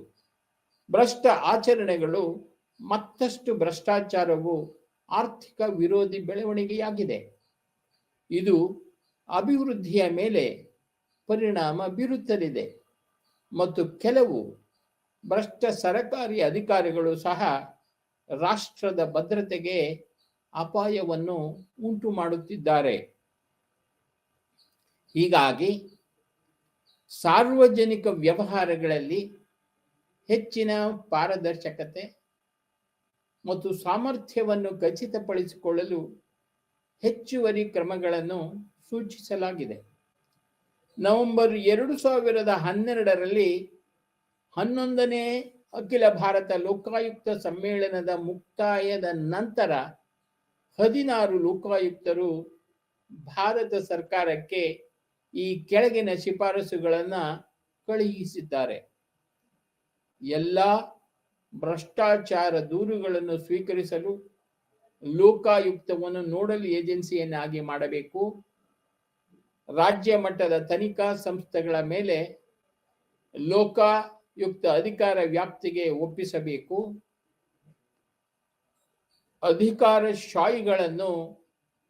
ಭ್ರಷ್ಟ ಆಚರಣೆಗಳು ಮತ್ತಷ್ಟು ಭ್ರಷ್ಟಾಚಾರವು ಆರ್ಥಿಕ ವಿರೋಧಿ ಬೆಳವಣಿಗೆಯಾಗಿದೆ. ಇದು ಅಭಿವೃದ್ಧಿಯ ಮೇಲೆ ಪರಿಣಾಮ ಬೀರುತ್ತಲಿದೆ ಮತ್ತು ಕೆಲವು ಭ್ರಷ್ಟ ಸರ್ಕಾರಿ ಅಧಿಕಾರಿಗಳು ಸಹ ರಾಷ್ಟ್ರದ ಭದ್ರತೆಗೆ ಅಪಾಯವನ್ನು ಉಂಟು ಮಾಡುತ್ತಿದ್ದಾರೆ. ಹೀಗಾಗಿ ಸಾರ್ವಜನಿಕ ವ್ಯವಹಾರಗಳಲ್ಲಿ ಹೆಚ್ಚಿನ ಪಾರದರ್ಶಕತೆ ಮತ್ತು ಸಾಮರ್ಥ್ಯವನ್ನು ಖಚಿತಪಡಿಸಿಕೊಳ್ಳಲು ಹೆಚ್ಚುವರಿ ಕ್ರಮಗಳನ್ನು ಸೂಚಿಸಲಾಗಿದೆ. ನವೆಂಬರ್ 2012ರಲ್ಲಿ 11ನೇ ಅಖಿಲ ಭಾರತ ಲೋಕಾಯುಕ್ತ ಸಮ್ಮೇಳನದ ಮುಕ್ತಾಯದ ನಂತರ 16 ಲೋಕಾಯುಕ್ತರು ಭಾರತ ಸರ್ಕಾರಕ್ಕೆ ಈ ಕೆಳಗಿನ ಶಿಫಾರಸುಗಳನ್ನು ಕಳುಹಿಸಿದ್ದಾರೆ. ಎಲ್ಲ ಭ್ರಷ್ಟಾಚಾರ ದೂರುಗಳನ್ನು ಸ್ವೀಕರಿಸಲು ಲೋಕಾಯುಕ್ತವನ್ನು ನೋಡಲ್ ಏಜೆನ್ಸಿಯನ್ನಾಗಿ ಮಾಡಬೇಕು. ರಾಜ್ಯ ಮಟ್ಟದ ತನಿಖಾ ಸಂಸ್ಥೆಗಳ ಮೇಲೆ ಲೋಕಾಯುಕ್ತ ಅಧಿಕಾರ ವ್ಯಾಪ್ತಿಗೆ ಒಪ್ಪಿಸಬೇಕು. ಅಧಿಕಾರಶಾಹಿಗಳನ್ನು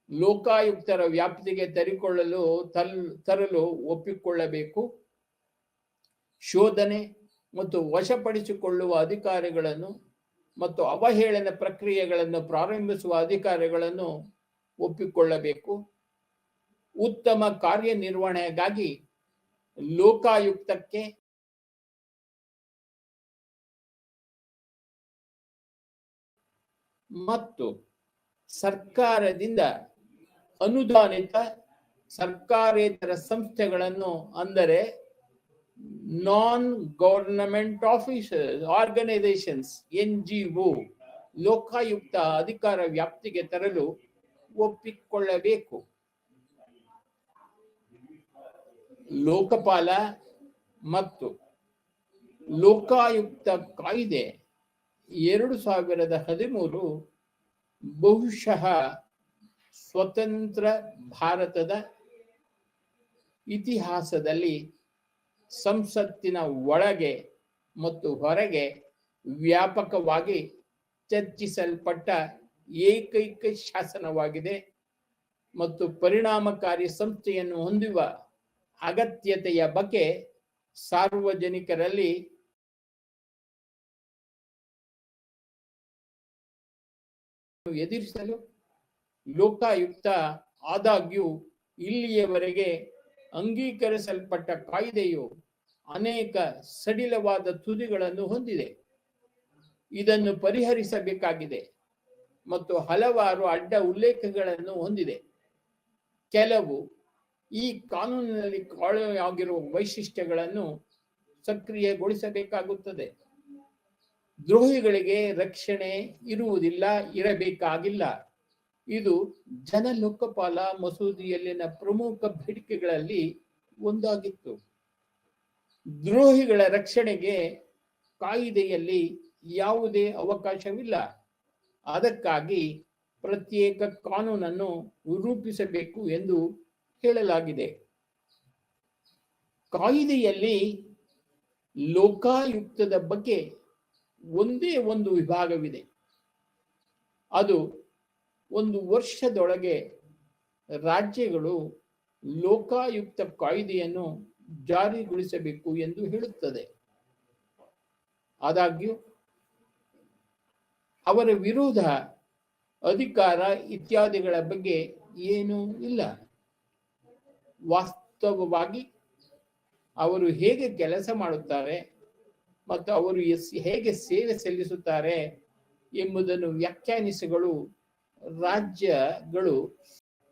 ಲೋಕಾಯುಕ್ತರ ವ್ಯಾಪ್ತಿಗೆ ತರಲು ಒಪ್ಪಿಕೊಳ್ಳಬೇಕು. ಶೋಧನೆ ಮತ್ತು ವಶಪಡಿಸಿಕೊಳ್ಳುವ ಅಧಿಕಾರಿಗಳನ್ನು ಮತ್ತು ಅವಹೇಳನ ಪ್ರಕ್ರಿಯೆಗಳನ್ನು ಪ್ರಾರಂಭಿಸುವ ಅಧಿಕಾರಿಗಳನ್ನು ಒಪ್ಪಿಕೊಳ್ಳಬೇಕು. ಉತ್ತಮ ಕಾರ್ಯನಿರ್ವಹಣೆಗಾಗಿ ಲೋಕಾಯುಕ್ತಕ್ಕೆ ಮತ್ತು ಸರ್ಕಾರದಿಂದ ಅನುದಾನಿತ ಸರ್ಕಾರೇತರ ಸಂಸ್ಥೆಗಳನ್ನು, ಅಂದರೆ ನಾನ್ ಗವರ್ನಮೆಂಟ್ ಆರ್ಗನೈಸೇಷನ್ಸ್ NGO, ಲೋಕಾಯುಕ್ತ ಅಧಿಕಾರ ವ್ಯಾಪ್ತಿಗೆ ತರಲು ಒಪ್ಪಿಕೊಳ್ಳಬೇಕು. ಲೋಕಪಾಲ ಮತ್ತು ಲೋಕಾಯುಕ್ತ ಕಾಯ್ದೆ 2013 ಬಹುಶಃ ಸ್ವತಂತ್ರ ಭಾರತದ ಇತಿಹಾಸದಲ್ಲಿ ಸಂಸತ್ತಿನ ಒಳಗೆ ಮತ್ತು ಹೊರಗೆ ವ್ಯಾಪಕವಾಗಿ ಚರ್ಚಿಸಲ್ಪಟ್ಟ ಏಕೈಕ ಶಾಸನವಾಗಿದೆ ಮತ್ತು ಪರಿಣಾಮಕಾರಿ ಸಂಸ್ಥೆಯನ್ನು ಹೊಂದುವ ಅಗತ್ಯತೆಯ ಬಗ್ಗೆ ಸಾರ್ವಜನಿಕರಲ್ಲಿ ಎದುರಿಸಲು ಲೋಕಾಯುಕ್ತ ಆದಾಗ್ಯೂ ಇಲ್ಲಿಯವರೆಗೆ ಅಂಗೀಕರಿಸಲ್ಪಟ್ಟ ಕಾಯ್ದೆಯು ಅನೇಕ ಸಡಿಲವಾದ ತುದಿಗಳನ್ನು ಹೊಂದಿದೆ. ಇದನ್ನು ಪರಿಹರಿಸಬೇಕಾಗಿದೆ ಮತ್ತು ಹಲವಾರು ಅಡ್ಡ ಉಲ್ಲೇಖಗಳನ್ನು ಹೊಂದಿದೆ. ಕೆಲವು ಈ ಕಾನೂನಿನಲ್ಲಿ ಕಾಣೆಯಾಗಿರುವ ವೈಶಿಷ್ಟ್ಯಗಳನ್ನು ಸಕ್ರಿಯಗೊಳಿಸಬೇಕಾಗುತ್ತದೆ. ದ್ರೋಹಿಗಳಿಗೆ ರಕ್ಷಣೆ ಇರಬೇಕಾಗಿಲ್ಲ. ಇದು ಜನ ಲೋಕಪಾಲ ಮಸೂದೆಯಲ್ಲಿನ ಪ್ರಮುಖ ಬೇಡಿಕೆಗಳಲ್ಲಿ ಒಂದಾಗಿತ್ತು. ದ್ರೋಹಿಗಳ ರಕ್ಷಣೆಗೆ ಕಾಯಿದೆಯಲ್ಲಿ ಯಾವುದೇ ಅವಕಾಶವಿಲ್ಲ. ಅದಕ್ಕಾಗಿ ಪ್ರತ್ಯೇಕ ಕಾನೂನನ್ನು ರೂಪಿಸಬೇಕು ಎಂದು ಹೇಳಲಾಗಿದೆ. ಕಾಯಿದೆಯಲ್ಲಿ ಲೋಕಾಯುಕ್ತದ ಬಗ್ಗೆ ಒಂದೇ ಒಂದು ವಿಭಾಗವಿದೆ. ಅದು 1 ವರ್ಷದೊಳಗೆ ರಾಜ್ಯಗಳು ಲೋಕಾಯುಕ್ತ ಕಾಯ್ದೆಯನ್ನು ಜಾರಿಗೊಳಿಸಬೇಕು ಎಂದು ಹೇಳುತ್ತದೆ. ಆದಾಗ್ಯೂ ಅವರ ವಿರೋಧ, ಅಧಿಕಾರ ಇತ್ಯಾದಿಗಳ ಬಗ್ಗೆ ಏನೂ ಇಲ್ಲ. ವಾಸ್ತವವಾಗಿ ಅವರು ಹೇಗೆ ಕೆಲಸ ಮಾಡುತ್ತಾರೆ ಮತ್ತು ಅವರು ಹೇಗೆ ಸೇವೆ ಸಲ್ಲಿಸುತ್ತಾರೆ ಎಂಬುದನ್ನು ವ್ಯಾಖ್ಯಾನಿಸಲು ರಾಜ್ಯಗಳು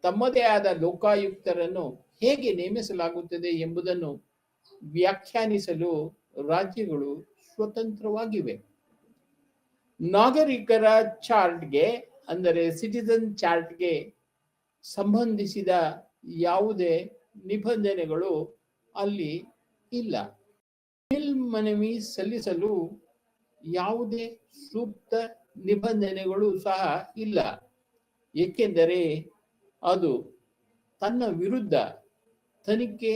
ತಮ್ಮದೇ ಆದ ಲೋಕಾಯುಕ್ತರನ್ನು ಹೇಗೆ ನೇಮಿಸಲಾಗುತ್ತದೆ ಎಂಬುದನ್ನು ವ್ಯಾಖ್ಯಾನಿಸಲು ರಾಜ್ಯಗಳು ಸ್ವತಂತ್ರವಾಗಿವೆ. ನಾಗರಿಕರ ಚಾರ್ಟ್ಗೆ, ಅಂದರೆ ಸಿಟಿಜನ್ ಚಾರ್ಟ್ಗೆ ಸಂಬಂಧಿಸಿದ ಯಾವುದೇ ನಿಬಂಧನೆಗಳು ಅಲ್ಲಿ ಇಲ್ಲ. ಮೇಲ್ಮನವಿ ಸಲ್ಲಿಸಲು ಯಾವುದೇ ಸೂಕ್ತ ನಿಬಂಧನೆಗಳು ಸಹ ಇಲ್ಲ, ಏಕೆಂದರೆ ಅದು ತನ್ನ ವಿರುದ್ಧ ತನಿಖೆ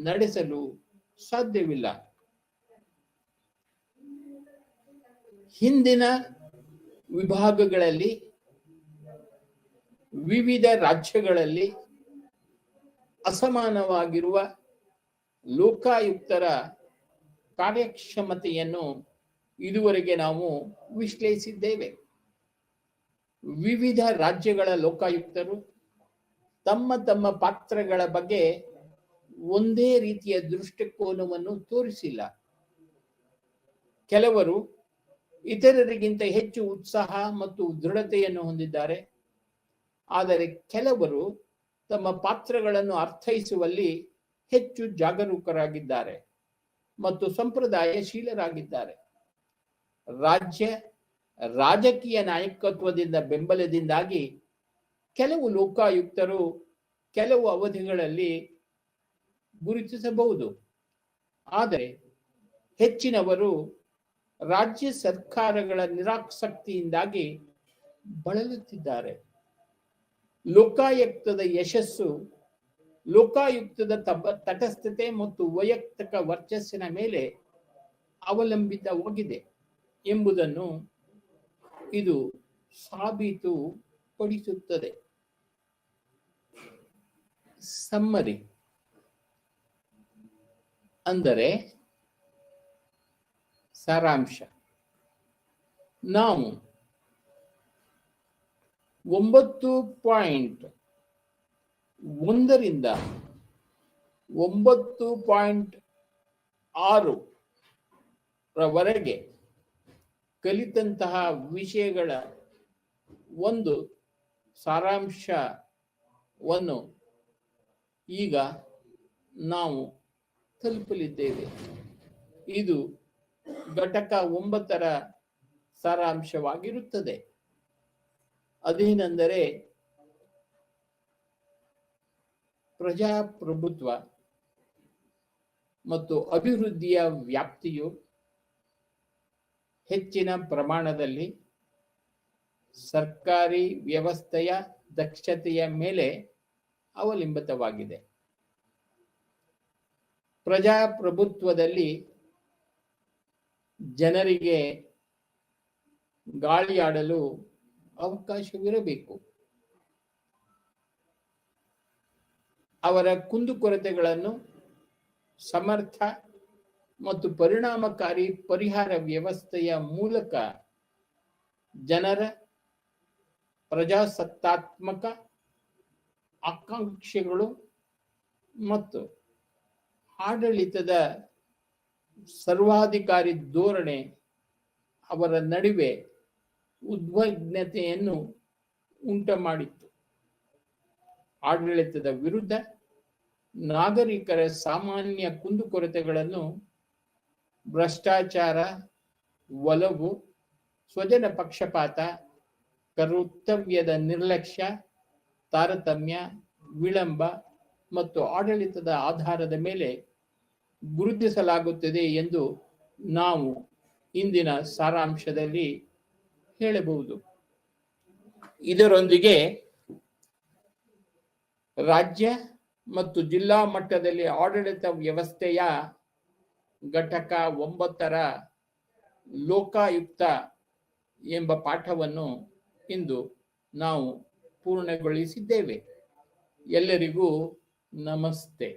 ನಡೆಸಲು ಸಾಧ್ಯವಿಲ್ಲ. ಹಿಂದಿನ ವಿಭಾಗಗಳಲ್ಲಿ ವಿವಿಧ ರಾಜ್ಯಗಳಲ್ಲಿ ಅಸಮಾನವಾಗಿರುವ ಲೋಕಾಯುಕ್ತರ ಕಾರ್ಯಕ್ಷಮತೆಯನ್ನು ಇದುವರೆಗೆ ನಾವು ವಿಶ್ಲೇಷಿಸಿದ್ದೇವೆ. ವಿವಿಧ ರಾಜ್ಯಗಳ ಲೋಕಾಯುಕ್ತರು ತಮ್ಮ ತಮ್ಮ ಪಾತ್ರಗಳ ಬಗ್ಗೆ ಒಂದೇ ರೀತಿಯ ದೃಷ್ಟಿಕೋನವನ್ನು ತೋರಿಸಿಲ್ಲ. ಕೆಲವರು ಇತರರಿಗಿಂತ ಹೆಚ್ಚು ಉತ್ಸಾಹ ಮತ್ತು ದೃಢತೆಯನ್ನು ಹೊಂದಿದ್ದಾರೆ, ಆದರೆ ಕೆಲವರು ತಮ್ಮ ಪಾತ್ರಗಳನ್ನು ಅರ್ಥೈಸುವಲ್ಲಿ ಹೆಚ್ಚು ಜಾಗರೂಕರಾಗಿದ್ದಾರೆ ಮತ್ತು ಸಂಪ್ರದಾಯಶೀಲರಾಗಿದ್ದಾರೆ. ರಾಜಕೀಯ ನಾಯಕತ್ವದಿಂದ ಬೆಂಬಲದಿಂದಾಗಿ ಕೆಲವು ಲೋಕಾಯುಕ್ತರು ಕೆಲವು ಅವಧಿಗಳಲ್ಲಿ ಗುರುತಿಸಬಹುದು, ಆದರೆ ಹೆಚ್ಚಿನವರು ರಾಜ್ಯ ಸರ್ಕಾರಗಳ ನಿರಾಸಕ್ತಿಯಿಂದಾಗಿ ಬಳಲುತ್ತಿದ್ದಾರೆ. ಲೋಕಾಯುಕ್ತದ ಯಶಸ್ಸು ಲೋಕಾಯುಕ್ತದ ತಟಸ್ಥತೆ ಮತ್ತು ವೈಯಕ್ತಿಕ ವರ್ಚಸ್ಸಿನ ಮೇಲೆ ಅವಲಂಬಿತವಾಗಿದೆ ಎಂಬುದನ್ನು ಇದು ಸಾಬೀತುಪಡಿಸುತ್ತದೆ. ಸಮ್ಮರಿ ಅಂದರೆ ಸಾರಾಂಶ. ನಾವು 9.1 ರಿಂದ 9.6 ರವರೆಗೆ ಕಲಿತಂತಹ ವಿಷಯಗಳ ಒಂದು ಸಾರಾಂಶವನ್ನು ಈಗ ನಾವು ತಲುಪಲಿದ್ದೇವೆ. ಇದು ಘಟಕ 9ರ ಸಾರಾಂಶವಾಗಿರುತ್ತದೆ. ಅದೇನೆಂದರೆ, ಪ್ರಜಾಪ್ರಭುತ್ವ ಮತ್ತು ಅಭಿವೃದ್ಧಿಯ ವ್ಯಾಪ್ತಿಯು ಹೆಚ್ಚಿನ ಪ್ರಮಾಣದಲ್ಲಿ ಸರ್ಕಾರಿ ವ್ಯವಸ್ಥೆಯ ದಕ್ಷತೆಯ ಮೇಲೆ ಅವಲಂಬಿತವಾಗಿದೆ. ಪ್ರಜಾಪ್ರಭುತ್ವದಲ್ಲಿ ಜನರಿಗೆ ಗಾಳಿಯಾಡಲು ಅವಕಾಶವಿರಬೇಕು. ಅವರ ಕುಂದುಕೊರತೆಗಳನ್ನು ಸಮರ್ಥ ಮತ್ತು ಪರಿಣಾಮಕಾರಿ ಪರಿಹಾರ ವ್ಯವಸ್ಥೆಯ ಮೂಲಕ ಜನರ ಪ್ರಜಾಸತ್ತಾತ್ಮಕ ಆಕಾಂಕ್ಷೆಗಳು ಮತ್ತು ಆಡಳಿತದ ಸರ್ವಾಧಿಕಾರಿ ಧೋರಣೆ ಅವರ ನಡುವೆ ಉದ್ವಿಗ್ನತೆಯನ್ನು ಉಂಟುಮಾಡಿತ್ತು. ಆಡಳಿತದ ವಿರುದ್ಧ ನಾಗರಿಕರ ಸಾಮಾನ್ಯ ಕುಂದುಕೊರತೆಗಳನ್ನು ಭ್ರಷ್ಟಾಚಾರ, ಒಲವು, ಸ್ವಜನ ಪಕ್ಷಪಾತ, ಕರ್ತವ್ಯದ ನಿರ್ಲಕ್ಷ್ಯ, ತಾರತಮ್ಯ, ವಿಳಂಬ ಮತ್ತು ಆಡಳಿತದ ಆಧಾರದ ಮೇಲೆ ಗುರುತಿಸಲಾಗುತ್ತದೆ ಎಂದು ನಾವು ಇಂದಿನ ಸಾರಾಂಶದಲ್ಲಿ ಹೇಳಬಹುದು. ಇದರೊಂದಿಗೆ ರಾಜ್ಯ ಮತ್ತು ಜಿಲ್ಲಾ ಮಟ್ಟದಲ್ಲಿ ಆಡಳಿತ ವ್ಯವಸ್ಥೆಯ ಘಟಕ 9ರ ಲೋಕಾಯುಕ್ತ ಎಂಬ ಪಾಠವನ್ನು ಇಂದು ನಾವು ಪೂರ್ಣಗೊಳಿಸಿದ್ದೇವೆ. ಎಲ್ಲರಿಗೂ ನಮಸ್ತೆ.